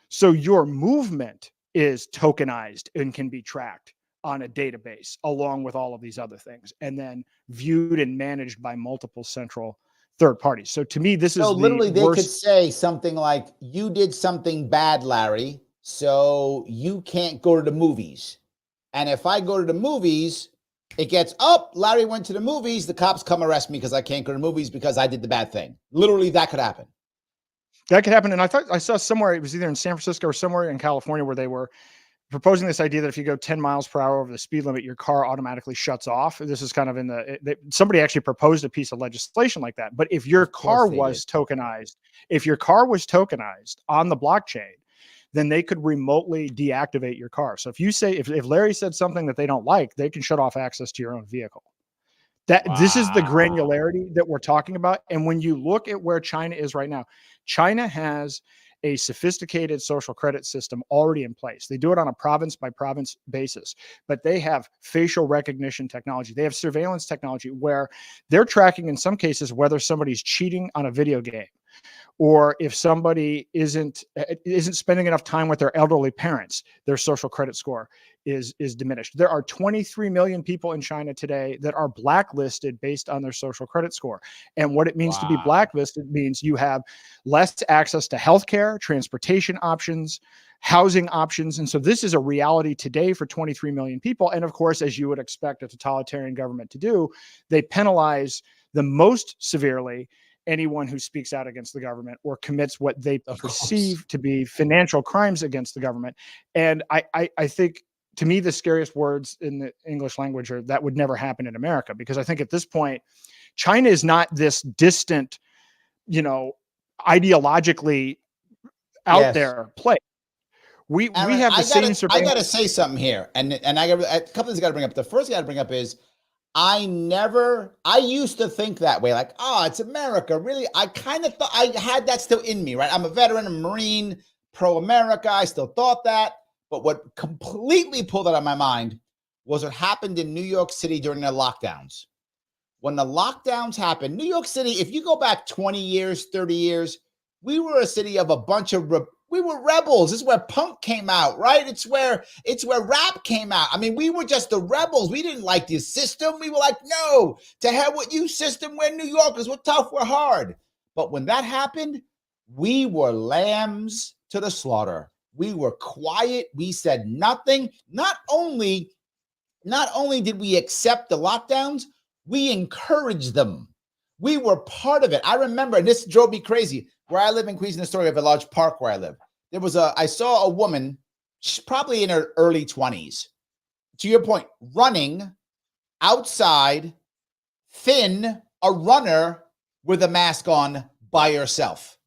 So your movement is tokenized and can be tracked on a database along with all of these other things, and then viewed and managed by multiple central third parties. So to me, this is literally they could say something like, you did something bad, Larry, so you can't go to the movies. And if I go to the movies, it gets up, Larry went to the movies, the cops come arrest me because I can't go to the movies because I did the bad thing. Literally, that could happen. That could happen. And I thought I saw somewhere, it was either in San Francisco or somewhere in California, where they were proposing this idea that if you go 10 miles per hour over the speed limit, your car automatically shuts off. This is kind of somebody actually proposed a piece of legislation like that. But if your car was tokenized, on the blockchain, then they could remotely deactivate your car. So if you say, if Larry said something that they don't like, they can shut off access to your own vehicle. This is the granularity that we're talking about. And when you look at where China is right now, China has a sophisticated social credit system already in place. They do it on a province by province basis, but they have facial recognition technology. They have surveillance technology where they're tracking, in some cases, whether somebody's cheating on a video game, or if somebody isn't spending enough time with their elderly parents, their social credit score is diminished. There are 23 million people in China today that are blacklisted based on their social credit score. And what it means to be blacklisted means you have less access to healthcare, transportation options, housing options. And so this is a reality today for 23 million people. And of course, as you would expect a totalitarian government to do, they penalize the most severely anyone who speaks out against the government or commits what they perceive to be financial crimes against the government. And I think, to me, the scariest words in the English language are that would never happen in America, because I think at this point, China is not this distant, ideologically out there place. We have the same surveillance. I got to say something here. And I got a couple things I got to bring up. The first thing I got to bring up is, I used to think that way, like, oh, it's America. Really? I kind of thought I had that still in me, right? I'm a veteran, a Marine, pro-America. I still thought that. But what completely pulled it out of my mind was what happened in New York City during the lockdowns. When the lockdowns happened, New York City, if you go back 20 years, 30 years, we were a city of a bunch of we were rebels. This is where punk came out, right? It's where rap came out. I mean, we were just the rebels. We didn't like this system. We were like, no, to hell with you, system. We're New Yorkers. We're tough. We're hard. But when that happened, we were lambs to the slaughter. We were quiet. We said nothing. Not only did we accept the lockdowns, we encouraged them. We were part of it. I remember, and this drove me crazy. Where I live in Queens, in Astoria, we have a large park where I live. I saw a woman, she's probably in her early 20s, to your point, running outside, thin, a runner with a mask on by herself.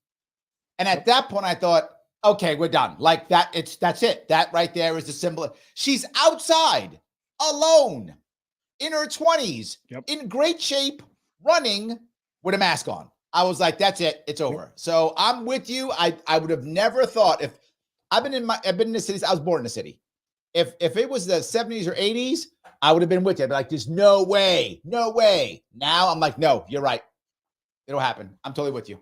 And at that point, I thought, okay, we're done. Like that's it. That right there is the symbol. She's outside, alone, in her 20s, in great shape, running with a mask on. I was like, that's it. It's over. So I'm with you. I would have never thought, if I've been in the cities. I was born in the city. If it was the 70s or 80s, I would have been with you. I'd be like, there's no way. Now I'm like, no, you're right. It'll happen. I'm totally with you.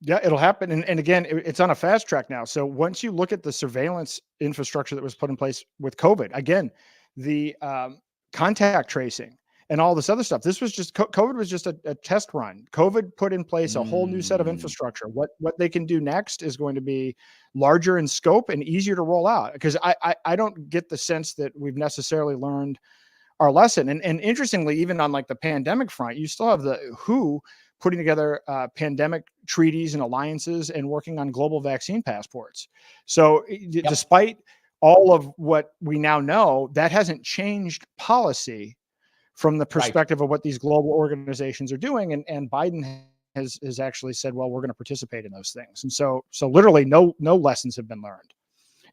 Yeah, it'll happen. And again, it's on a fast track now. So once you look at the surveillance infrastructure that was put in place with COVID, again, the contact tracing and all this other stuff, this was just COVID was just a test run. COVID put in place a whole new set of Mm, infrastructure. What they can do next is going to be larger in scope and easier to roll out, because I don't get the sense that we've necessarily learned our lesson. And interestingly, even on like the pandemic front, you still have the WHO putting together pandemic treaties and alliances and working on global vaccine passports. So yep. despite all of what we now know, that hasn't changed policy from the Right. perspective of what these global organizations are doing. And Biden has actually said, well, we're going to participate in those things. And so literally no lessons have been learned.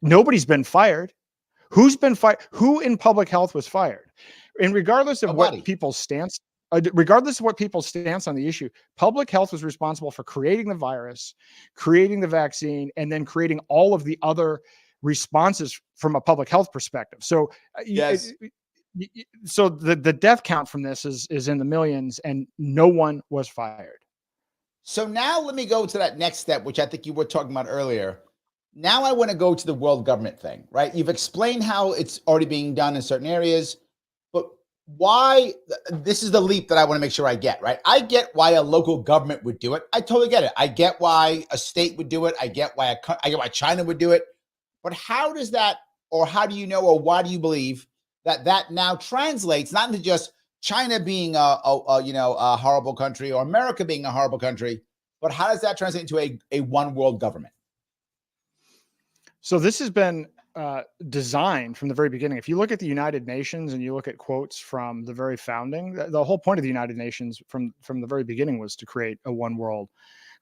Nobody's been fired. Who's been fired? Who in public health was fired? And regardless of Nobody. what people's stance, regardless of what people's stance on the issue, public health was responsible for creating the virus, creating the vaccine, and then creating all of the other responses from a public health perspective. So, Yes. so the death count from this is in the millions, and no one was fired. So now let me go to that next step, which I think you were talking about earlier. Now I want to go to the world government thing, right? You've explained how it's already being done in certain areas, but why? This is the leap that I want to make sure I get, right? I get why a local government would do it. I totally get it. I get why a state would do it. I get why I get why China would do it. But how does that, or how do you know, or why do you believe that now translates not into just China being a horrible country, or America being a horrible country, but how does that translate into a one world government? So this has been designed from the very beginning. If you look at the United Nations and you look at quotes from the very founding, the whole point of the United Nations from the very beginning was to create a one world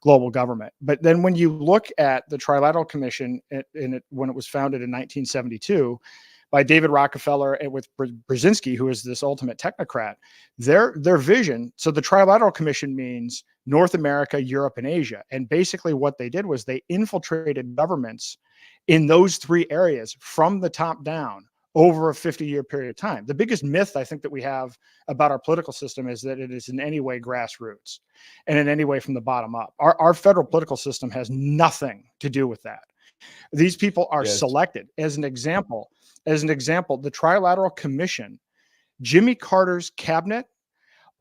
global government. But then when you look at the Trilateral Commission when it was founded in 1972 by David Rockefeller and with Brzezinski, who is this ultimate technocrat, their vision. So the Trilateral Commission means North America, Europe, and Asia. And basically what they did was they infiltrated governments in those three areas from the top down over a 50-year period of time. The biggest myth I think that we have about our political system is that it is in any way grassroots and in any way from the bottom up. Our federal political system has nothing to do with that. These people are selected. As an example, the Trilateral Commission, Jimmy Carter's cabinet,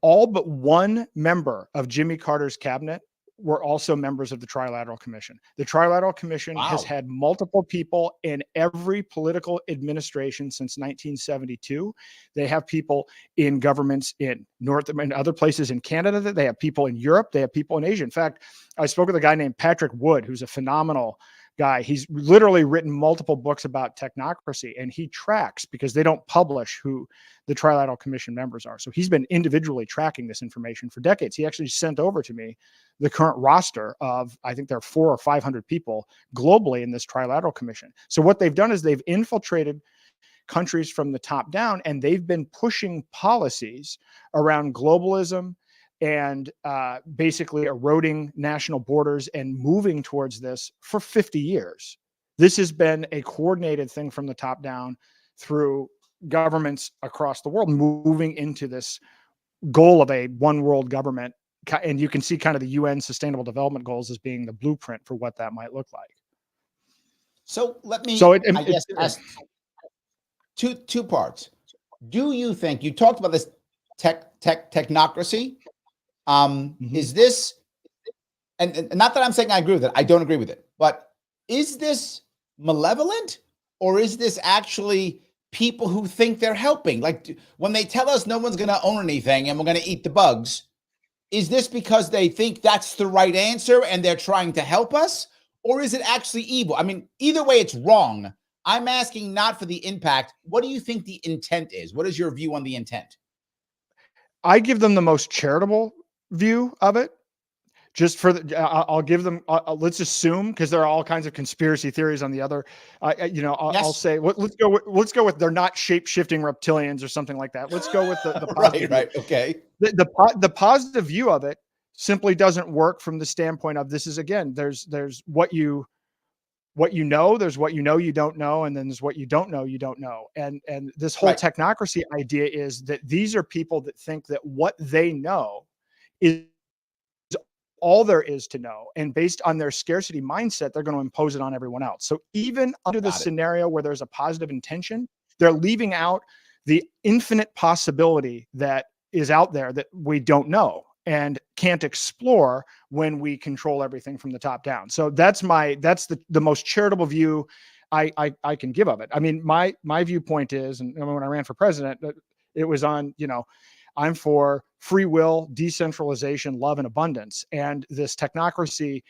all but one member of Jimmy Carter's cabinet were also members of the Trilateral Commission. The Trilateral Commission has had multiple people in every political administration since 1972. They have people in governments in and other places in Canada. They have people in Europe. They have people in Asia. In fact, I spoke with a guy named Patrick Wood, who's a phenomenal guy. He's literally written multiple books about technocracy, and he tracks, because they don't publish who the Trilateral Commission members are. So he's been individually tracking this information for decades. He actually sent over to me the current roster of, I think there are 400 or 500 people globally in this Trilateral Commission. So what they've done is they've infiltrated countries from the top down, and they've been pushing policies around globalism and basically eroding national borders and moving towards this for 50 years. This has been a coordinated thing from the top down through governments across the world, moving into this goal of a one world government. And you can see kind of the UN Sustainable Development Goals as being the blueprint for what that might look like. So let me, I guess, ask two parts. Do you think, you talked about this technocracy? Is this, and not that I'm saying I agree with it, I don't agree with it, but is this malevolent, or is this actually people who think they're helping? Like when they tell us no one's going to own anything and we're going to eat the bugs, is this because they think that's the right answer and they're trying to help us? Or is it actually evil? I mean, either way, it's wrong. I'm asking not for the impact. What do you think the intent is? What is your view on the intent? I give them the most charitable view of it. Just for I'll give them. Let's assume, because there are all kinds of conspiracy theories on the other. I'll say let's go with they're not shape-shifting reptilians or something like that. Let's go with the positive right. Okay. The positive view of it simply doesn't work from the standpoint of, this is, again, there's what you know, there's what you know you don't know, and then there's what you don't know you don't know. And this whole technocracy idea is that these are people that think that what they know is all there is to know. And based on their scarcity mindset, they're going to impose it on everyone else. So even under the scenario where there's a positive intention, they're leaving out the infinite possibility that is out there that we don't know and can't explore when we control everything from the top down. So that's the most charitable view I can give of it. I mean, my viewpoint is, and when I ran for president, it was on, I'm for free will, decentralization, love, and abundance. And this technocracy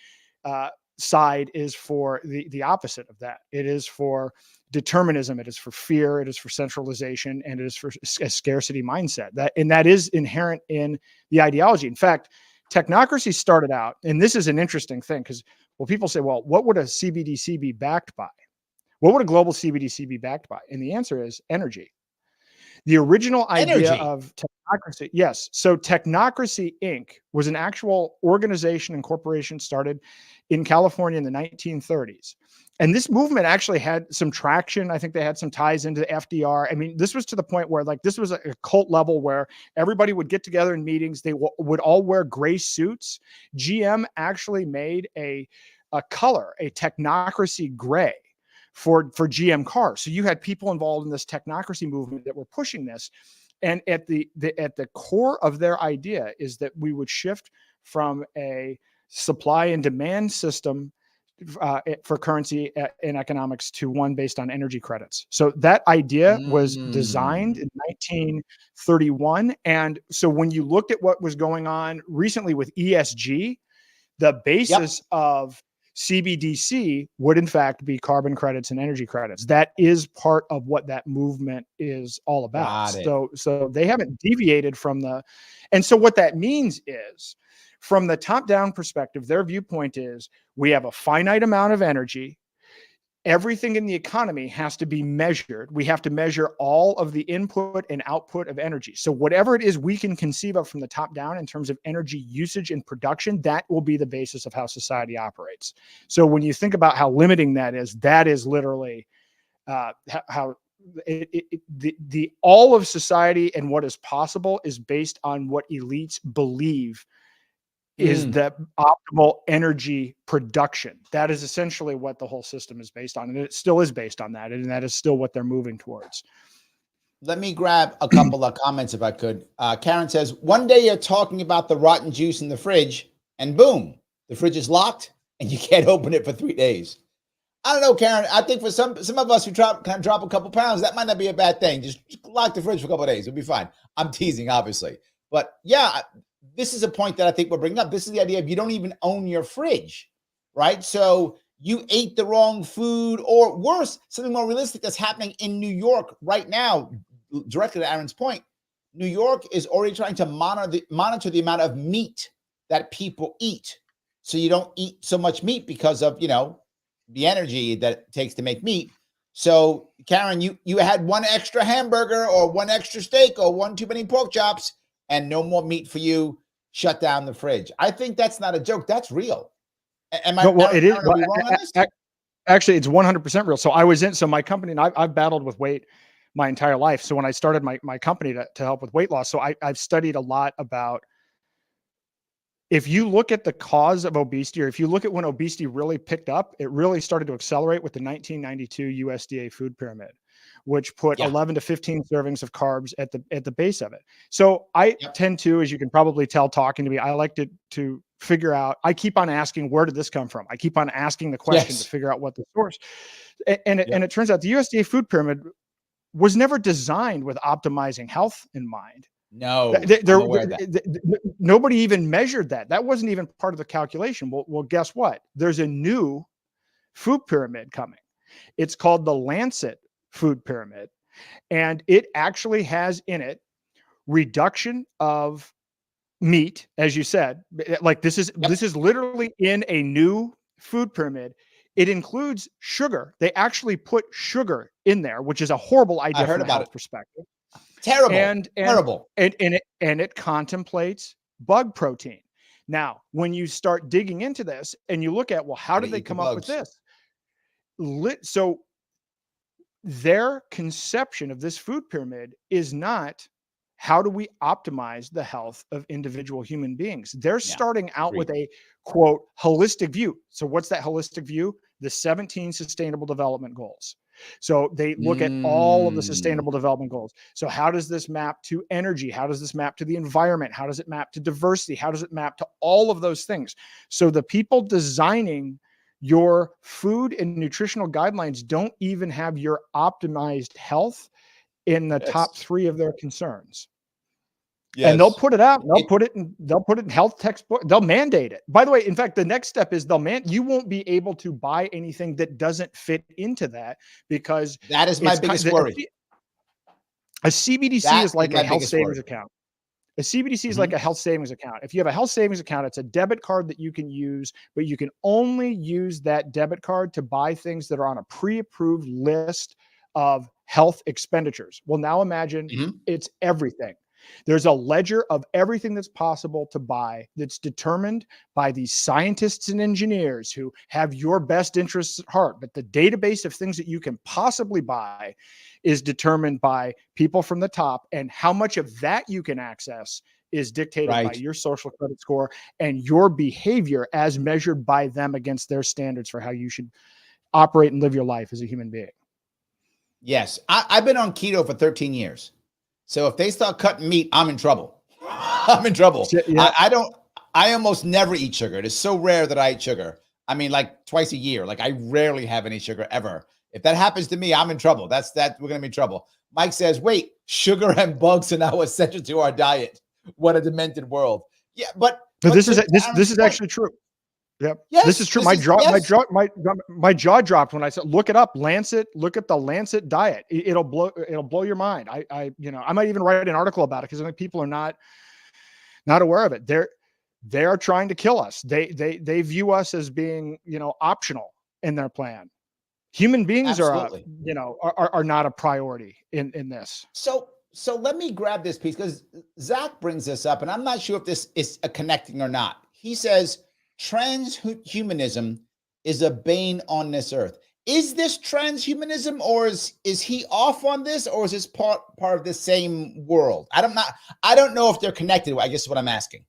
side is for the opposite of that. It is for determinism. It is for fear. It is for centralization, and it is for a scarcity mindset. That is inherent in the ideology. In fact, technocracy started out, and this is an interesting thing because, well, people say, well, what would a CBDC be backed by? What would a global CBDC be backed by? And the answer is energy. The original idea of technocracy, yes. So Technocracy Inc. was an actual organization and corporation started in California in the 1930s. And this movement actually had some traction. I think they had some ties into the FDR. I mean, this was to the point where this was a cult level where everybody would get together in meetings. They would all wear gray suits. GM actually made a color, a technocracy gray, for GM cars. So you had people involved in this technocracy movement that were pushing this. And at the core of their idea is that we would shift from a supply and demand system for currency in economics to one based on energy credits. So that idea was designed in 1931. And so when you looked at what was going on recently with ESG, the basis of CBDC would in fact be carbon credits and energy credits. That is part of what that movement is all about. So they haven't deviated from and so what that means is, from the top down perspective, their viewpoint is we have a finite amount of energy. Everything in the economy has to be measured. We have to measure all of the input and output of energy. So whatever it is we can conceive of from the top down in terms of energy usage and production, that will be the basis of how society operates. So when you think about how limiting that is literally how the all of society and what is possible is based on what elites believe is the optimal energy production. That is essentially what the whole system is based on. And it still is based on that. And that is still what they're moving towards. Let me grab a couple of comments if I could. Karen says, one day you're talking about the rotten juice in the fridge and boom, the fridge is locked and you can't open it for 3 days. I don't know, Karen. I think for some of us who drop a couple pounds, that might not be a bad thing. Just lock the fridge for a couple of days. It'll be fine. I'm teasing, obviously. But yeah, this is a point that I think we're bringing up. This is the idea of you don't even own your fridge, right? So you ate the wrong food, or worse, something more realistic that's happening in New York right now, directly to Aaron's point. New York is already trying to monitor the amount of meat that people eat. So you don't eat so much meat because of, the energy that it takes to make meat. So Karen, you had one extra hamburger or one extra steak or one too many pork chops and no more meat for you. Shut down the fridge. I think that's not a joke. That's real. Am I? No, well, it is. Are we wrong on this? Actually, it's 100% real. So my company, and I've battled with weight my entire life. So when I started my company to help with weight loss, so I've studied a lot about, if you look at the cause of obesity, or if you look at when obesity really picked up, it really started to accelerate with the 1992 USDA food pyramid, which put 11 to 15 servings of carbs at the base of it. So I tend to, as you can probably tell, talking to me, I like to figure out, I keep on asking, where did this come from? I keep on asking the question to figure out what the source, and it turns out the USDA food pyramid was never designed with optimizing health in mind. No, nobody even measured that. That wasn't even part of the calculation. Well, guess what? There's a new food pyramid coming. It's called the Lancet food pyramid. And it actually has in it reduction of meat, as you said. Like this is literally in a new food pyramid. It includes sugar. They actually put sugar in there, which is a horrible idea from a health perspective. Terrible. Terrible. And it contemplates bug protein. Now, when you start digging into this and you look at, well, how did they come up with this? So their conception of this food pyramid is not how do we optimize the health of individual human beings? They're Yeah. starting out Agreed. with a quote holistic view. So what's that holistic view? The 17 sustainable development goals. So they look at all of the sustainable development goals. So how does this map to energy? How does this map to the environment? How does it map to diversity? How does it map to all of those things? So the people designing your food and nutritional guidelines don't even have your optimized health in the top Yes. 3 of their concerns. And they'll Yes. put it out. They'll put it in health textbook. They'll mandate it. By the way, in fact, the next step is you won't be able to buy anything that doesn't fit into that, because That is my biggest worry. A CBDC That is like is my a health biggest savings worry. account. A CBDC is like Mhm. a health savings account. If you have a health savings account, it's a debit card that you can use, but you can only use that debit card to buy things that are on a pre-approved list of health expenditures. Well, now imagine Mhm. it's everything. There's a ledger of everything that's possible to buy that's determined by these scientists and engineers who have your best interests at heart. But the database of things that you can possibly buy is determined by people from the top, and how much of that you can access is dictated by Right. your social credit score and your behavior as measured by them against their standards for how you should operate and live your life as a human being. Yes. I've been on keto for 13 years. So if they start cutting meat, I'm in trouble. I'm in trouble. Yeah. I almost never eat sugar. It is so rare that I eat sugar. I mean, like twice a year. Like I rarely have any sugar ever. If that happens to me, I'm in trouble. We're gonna be in trouble. Mike says, wait, sugar and bugs are now essential to our diet. What a demented world. Yeah, but This is Aaron's point, actually true. Yep. This is yes, true. this is yes. My jaw dropped when I said, look it up, Lancet, look at the Lancet diet. It'll blow your mind. I might even write an article about it, because I think people are not aware of it. They are trying to kill us. They view us as being, optional in their plan. Human beings Absolutely. are not a priority in this. So let me grab this piece, because Zach brings this up, and I'm not sure if this is a connecting or not. He says transhumanism is a bane on this earth. Is this transhumanism, or is he off on this, or is this part of the same world? I don't know if they're connected. I guess is what I'm asking.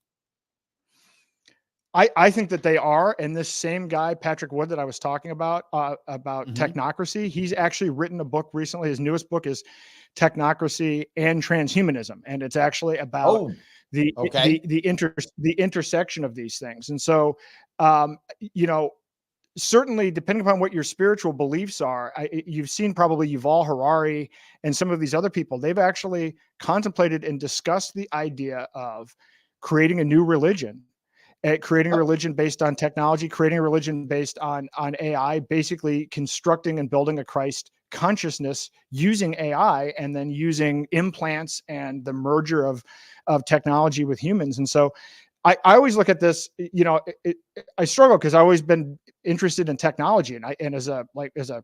I think that they are. And this same guy, Patrick Wood, that I was talking about Mhm. technocracy, he's actually written a book recently. His newest book is Technocracy and Transhumanism. And it's actually about Oh, the okay. intersection of these things. And so, certainly depending upon what your spiritual beliefs are, you've seen probably Yuval Harari and some of these other people, they've actually contemplated and discussed the idea of creating a new religion, creating a Oh, religion based on technology, creating a religion based on AI, basically constructing and building a Christ consciousness using AI, and then using implants and the merger of technology with humans. And so I always look at this, I struggle, because I've always been interested in technology, and as a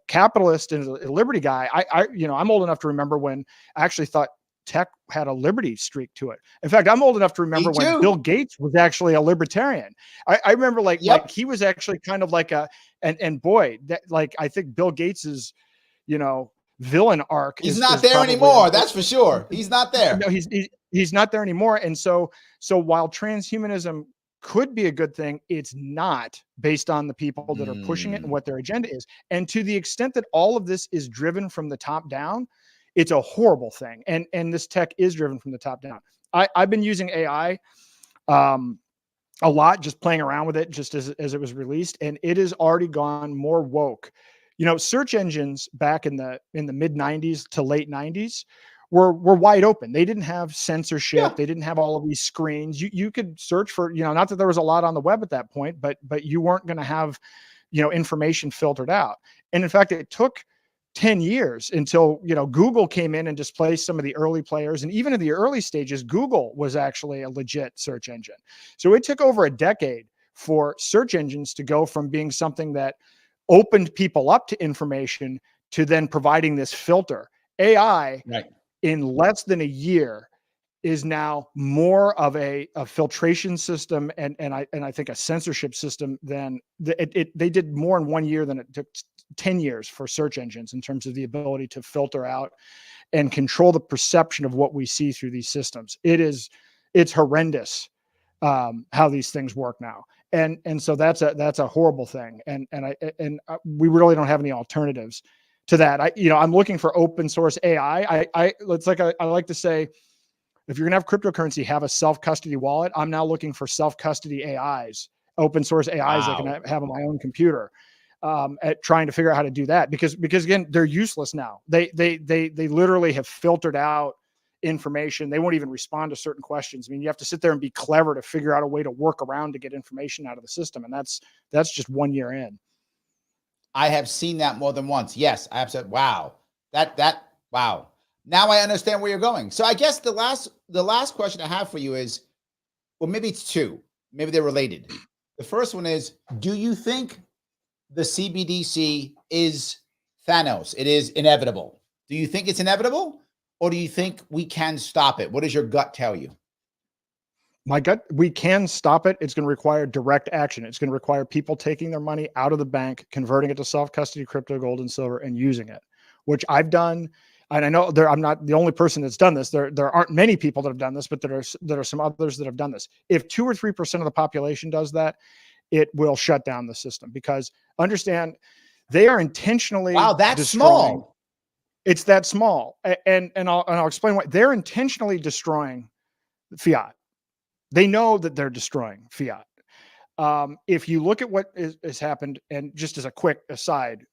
capitalist and a liberty guy, I'm old enough to remember when I actually thought tech had a liberty streak to it. In fact, I'm old enough to me remember when too. Bill Gates was actually a libertarian. I remember Yep. he was actually kind of like and boy, that I think Bill Gates's, villain arc He's not is there probably anymore. That's for sure. He's not there. no, he's not there anymore. And so while transhumanism could be a good thing, it's not, based on the people that are pushing it and Mm, what their agenda is. And to the extent that all of this is driven from the top down, it's a horrible thing. And this tech is driven from the top down. I've been using AI a lot, just playing around with it, just as it was released, and it has already gone more woke. Search engines back in the mid 90s to late 90s were wide open. They didn't have censorship. yeah. They didn't have all of these screens. You could search for, not that there was a lot on the web at that point, but you weren't going to have, information filtered out. And in fact, it took 10 years until, Google came in and displaced some of the early players. And even in the early stages, Google was actually a legit search engine. So it took over a decade for search engines to go from being something that opened people up to information to then providing this filter. AI, Right. in less than a year, is now more of a filtration system and I think a censorship system than they did more in 1 year than it took 10 years for search engines in terms of the ability to filter out and control the perception of what we see through these systems. It's horrendous how these things work now. And so that's a horrible thing. And we really don't have any alternatives to that. I'm looking for open source AI. I like to say, if you're gonna have cryptocurrency, have a self-custody wallet. I'm now looking for self-custody AIs, open source AIs I can have on my own computer, at trying to figure out how to do that, because again, they're useless now. They literally have filtered out information. They won't even respond to certain questions. I mean, you have to sit there and be clever to figure out a way to work around to get information out of the system. And that's just 1 year in. I have seen that more than once. Yes, I have said, wow, wow. Now I understand where you're going. So I guess the last question I have for you is, well, maybe it's two, maybe they're related. The first one is, do you think the CBDC is Thanos? It is inevitable. Do you think it's inevitable, or do you think we can stop it? What does your gut tell you? My gut, we can stop it. It's going to require direct action. It's going to require people taking their money out of the bank, converting it to self-custody crypto, gold, and silver, and using it, which I've done. And I know I'm not the only person that's done this. There aren't many people that have done this, but there are some others that have done this. If 2 or 3% of the population does that, it will shut down the system, because understand, they are intentionally that's destroying. small. It's that small. And I'll explain why. They're intentionally destroying fiat. They know that they're destroying fiat. If you look at what has happened, and just as a quick aside,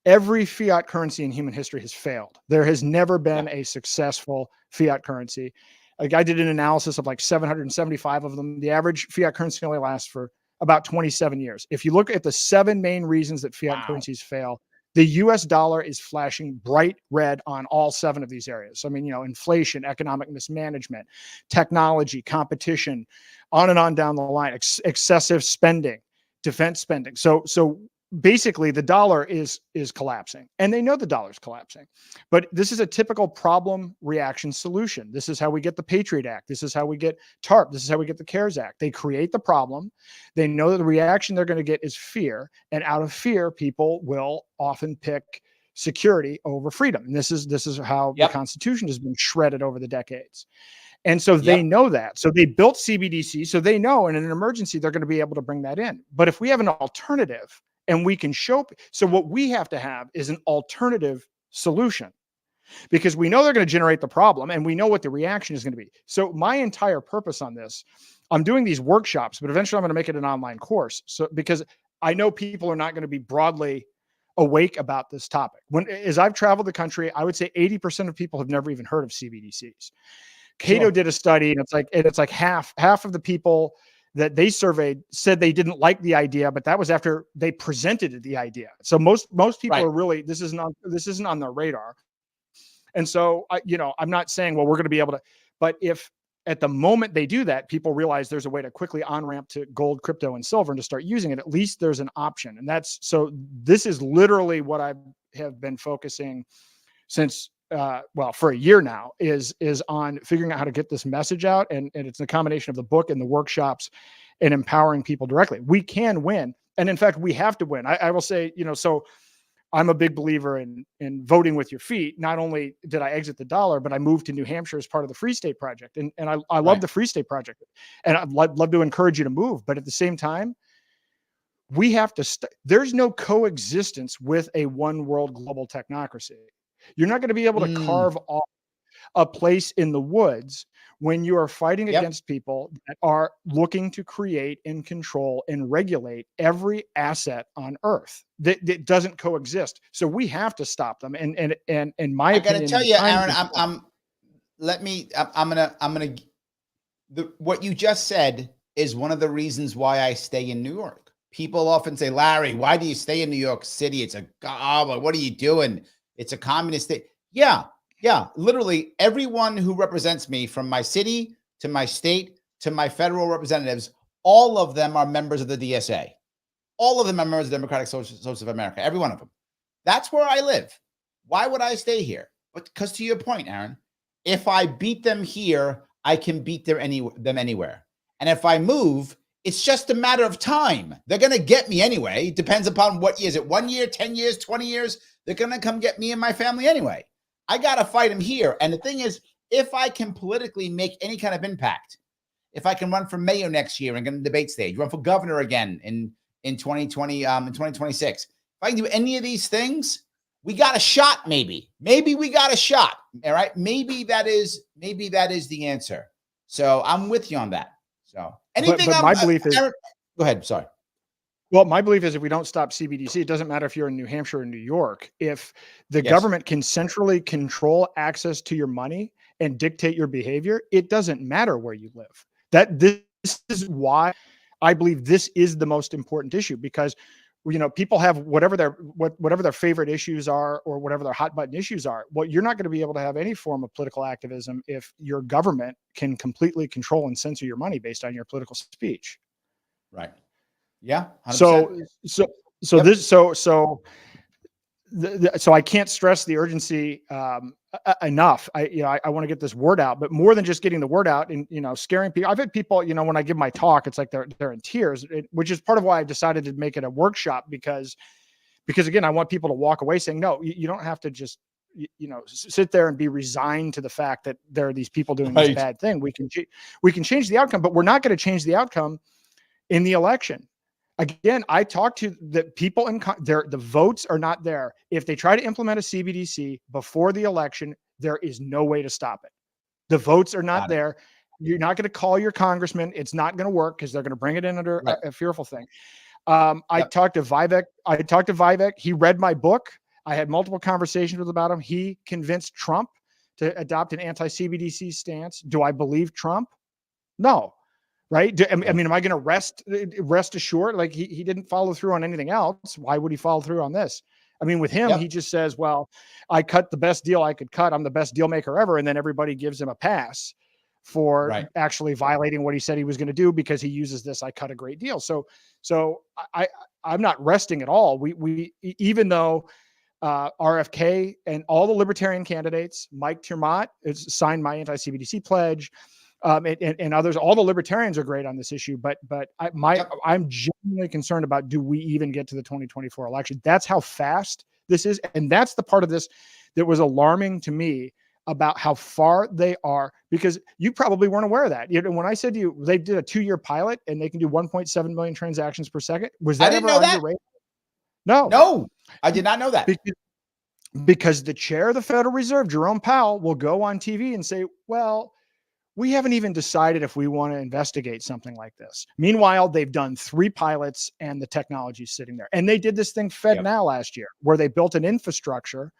every fiat currency in human history has failed. There has never been a successful fiat currency. Like, I did an analysis of like 775 of them. The average fiat currency only lasts for about 27 years. If you look at the 7 main reasons that fiat currencies fail, the US dollar is flashing bright red on all 7 of these areas. So, I mean, inflation, economic mismanagement, technology, competition, on and on down the line, excessive spending, defense spending. So basically the dollar is collapsing, and they know the dollar's collapsing. But this is a typical problem reaction solution. This is how we get the Patriot Act. This is how we get TARP. This is how we get the CARES Act. They create the problem. They know that the reaction they're going to get is fear, and out of fear, people will often pick security over freedom. And this is how the Constitution has been shredded over the decades. And so they know that. So they built CBDC. So they know in an emergency, they're going to be able to bring that in. But if we have an alternative, and we can show, so what we have to have is an alternative solution, because we know they're going to generate the problem, and we know what the reaction is going to be. So my entire purpose on this, I'm doing these workshops, but eventually I'm going to make it an online course. So, because I know people are not going to be broadly awake about this topic. As I've traveled the country, I would say 80% of people have never even heard of CBDCs. Cato did a study, and it's like half of the people that they surveyed said they didn't like the idea, but that was after they presented the idea. So most people are really, this isn't on their radar. And so, I'm not saying, well, we're going to be able to, but if at the moment they do that, people realize there's a way to quickly on-ramp to gold, crypto, and silver and to start using it, at least there's an option. And this is literally what I have been focusing since, for a year now, is on figuring out how to get this message out. And it's a combination of the book and the workshops and empowering people directly. We can win. And in fact, we have to win. I will say, so I'm a big believer in voting with your feet. Not only did I exit the dollar, but I moved to New Hampshire as part of the Free State Project. And I love the Free State Project, and I'd love to encourage you to move. But at the same time, we have to, there's no coexistence with a one world global technocracy. You're not going to be able to carve off a place in the woods when you are fighting against people that are looking to create and control and regulate every asset on Earth. That doesn't coexist. So we have to stop them. And in my opinion, I got to tell you, Aaron, what you just said is one of the reasons why I stay in New York. People often say, Larry, why do you stay in New York City? It's what are you doing? It's a communist state. Yeah. Literally everyone who represents me, from my city to my state to my federal representatives, all of them are members of the DSA. All of them are members of the Democratic Socialists of America. Every one of them. That's where I live. Why would I stay here? Because to your point, Aaron, if I beat them here, I can beat them anywhere. And if I move, It's just a matter of time. They're going to get me anyway. It depends upon what year. Is it 1 year, 10 years, 20 years? They're going to come get me and my family anyway. I got to fight them here. And the thing is, if I can politically make any kind of impact, if I can run for mayor next year and get on the debate stage, run for governor again in 2020, in 2026, if I can do any of these things, we got a shot. Maybe we got a shot. All right. Maybe that is the answer. So I'm with you on that. So anything. But my belief is, go ahead. Sorry. Well, my belief is if we don't stop CBDC, it doesn't matter if you're in New Hampshire or New York. If the government can centrally control access to your money and dictate your behavior, it doesn't matter where you live. This is why I believe this is the most important issue, because people have whatever their favorite issues are or whatever their hot button issues are. Well, you're not going to be able to have any form of political activism if your government can completely control and censor your money based on your political speech. Right. Yeah. 100%. So I can't stress the urgency enough. I want to get this word out, but more than just getting the word out and scaring people. I've had people, when I give my talk, it's like they're in tears, which is part of why I decided to make it a workshop, because again, I want people to walk away saying, no, you don't have to just sit there and be resigned to the fact that there are these people doing this bad thing. We can change the outcome, but we're not going to change the outcome in the election. Again, I talked to the people the votes are not there. If they try to implement a CBDC before the election, there is no way to stop it. The votes are not there. You're not going to call your congressman. It's not going to work because they're going to bring it in under a fearful thing. I talked to Vivek. He read my book. I had multiple conversations with him about him. He convinced Trump to adopt an anti-CBDC stance. Do I believe Trump? No. Right. I mean, am I going to rest assured? Like he didn't follow through on anything else. Why would he follow through on this? I mean, with him, he just says, well, I cut the best deal I could cut. I'm the best deal maker ever. And then everybody gives him a pass for actually violating what he said he was going to do because he uses this. I cut a great deal. So I'm not resting at all. We even though RFK and all the libertarian candidates, Mike Tiermont has signed my anti-CBDC pledge. And others, all the libertarians are great on this issue, but I'm genuinely concerned about, do we even get to the 2024 election? That's how fast this is. And that's the part of this that was alarming to me about how far they are, because you probably weren't aware of that. When I said to you, they did a 2-year pilot and they can do 1.7 million transactions per second. Was that ever on your radar? No, I did not know that. Because the chair of the Federal Reserve, Jerome Powell, will go on TV and say, well, we haven't even decided if we want to investigate something like this. Meanwhile, they've done 3 pilots and the technology is sitting there. And they did this thing FedNow last year, where they built an infrastructure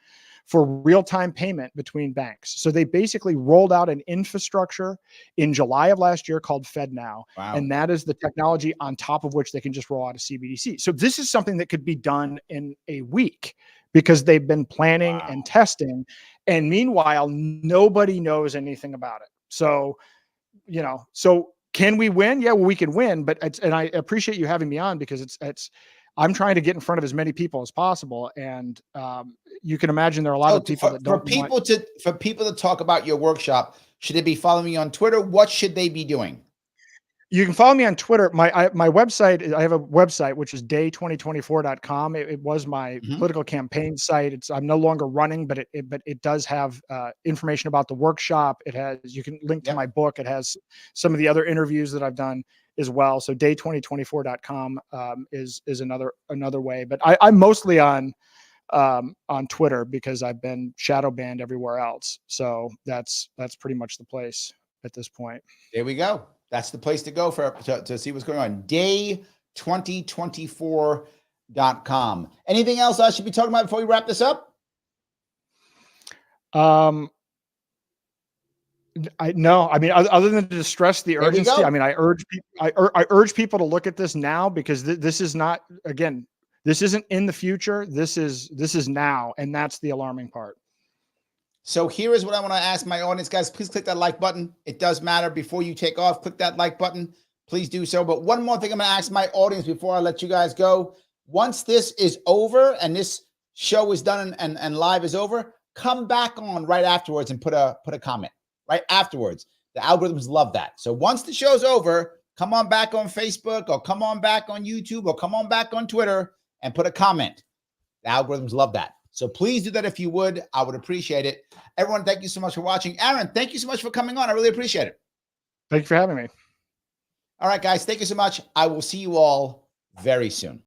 for real-time payment between banks. So they basically rolled out an infrastructure in July of last year called FedNow. Wow. And that is the technology on top of which they can just roll out a CBDC. So this is something that could be done in a week because they've been planning and testing. And meanwhile, nobody knows anything about it. So, so can we win? Yeah, well, we can win, but and I appreciate you having me on, because I'm trying to get in front of as many people as possible. And you can imagine there are a lot of people that don't for people to talk about your workshop. Should they be following you on Twitter? What should they be doing? You can follow me on Twitter. My website, I have a website, which is day2024.com. It was my political campaign site. I'm no longer running, but it does have information about the workshop. You can link to my book. It has some of the other interviews that I've done as well. So day2024.com is another way. But I'm mostly on Twitter because I've been shadow banned everywhere else. So that's pretty much the place at this point. There we go. That's the place to go to see what's going on. Day2024.com. Anything else I should be talking about before we wrap this up? No. I mean, other than to stress the urgency, I mean, I urge people to look at this now, because this is not, again, this isn't in the future. This is now. And that's the alarming part. So here is what I want to ask my audience, guys. Please click that like button. It does matter. Before you take off, click that like button. Please do so. But one more thing I'm going to ask my audience before I let you guys go. Once this is over and this show is done and live is over, come back on right afterwards and put a comment right afterwards. The algorithms love that. So once the show's over, come on back on Facebook or come on back on YouTube or come on back on Twitter and put a comment. The algorithms love that. So please do that if you would. I would appreciate it. Everyone, thank you so much for watching. Aaron, thank you so much for coming on. I really appreciate it. Thank you for having me. All right, guys, thank you so much. I will see you all very soon.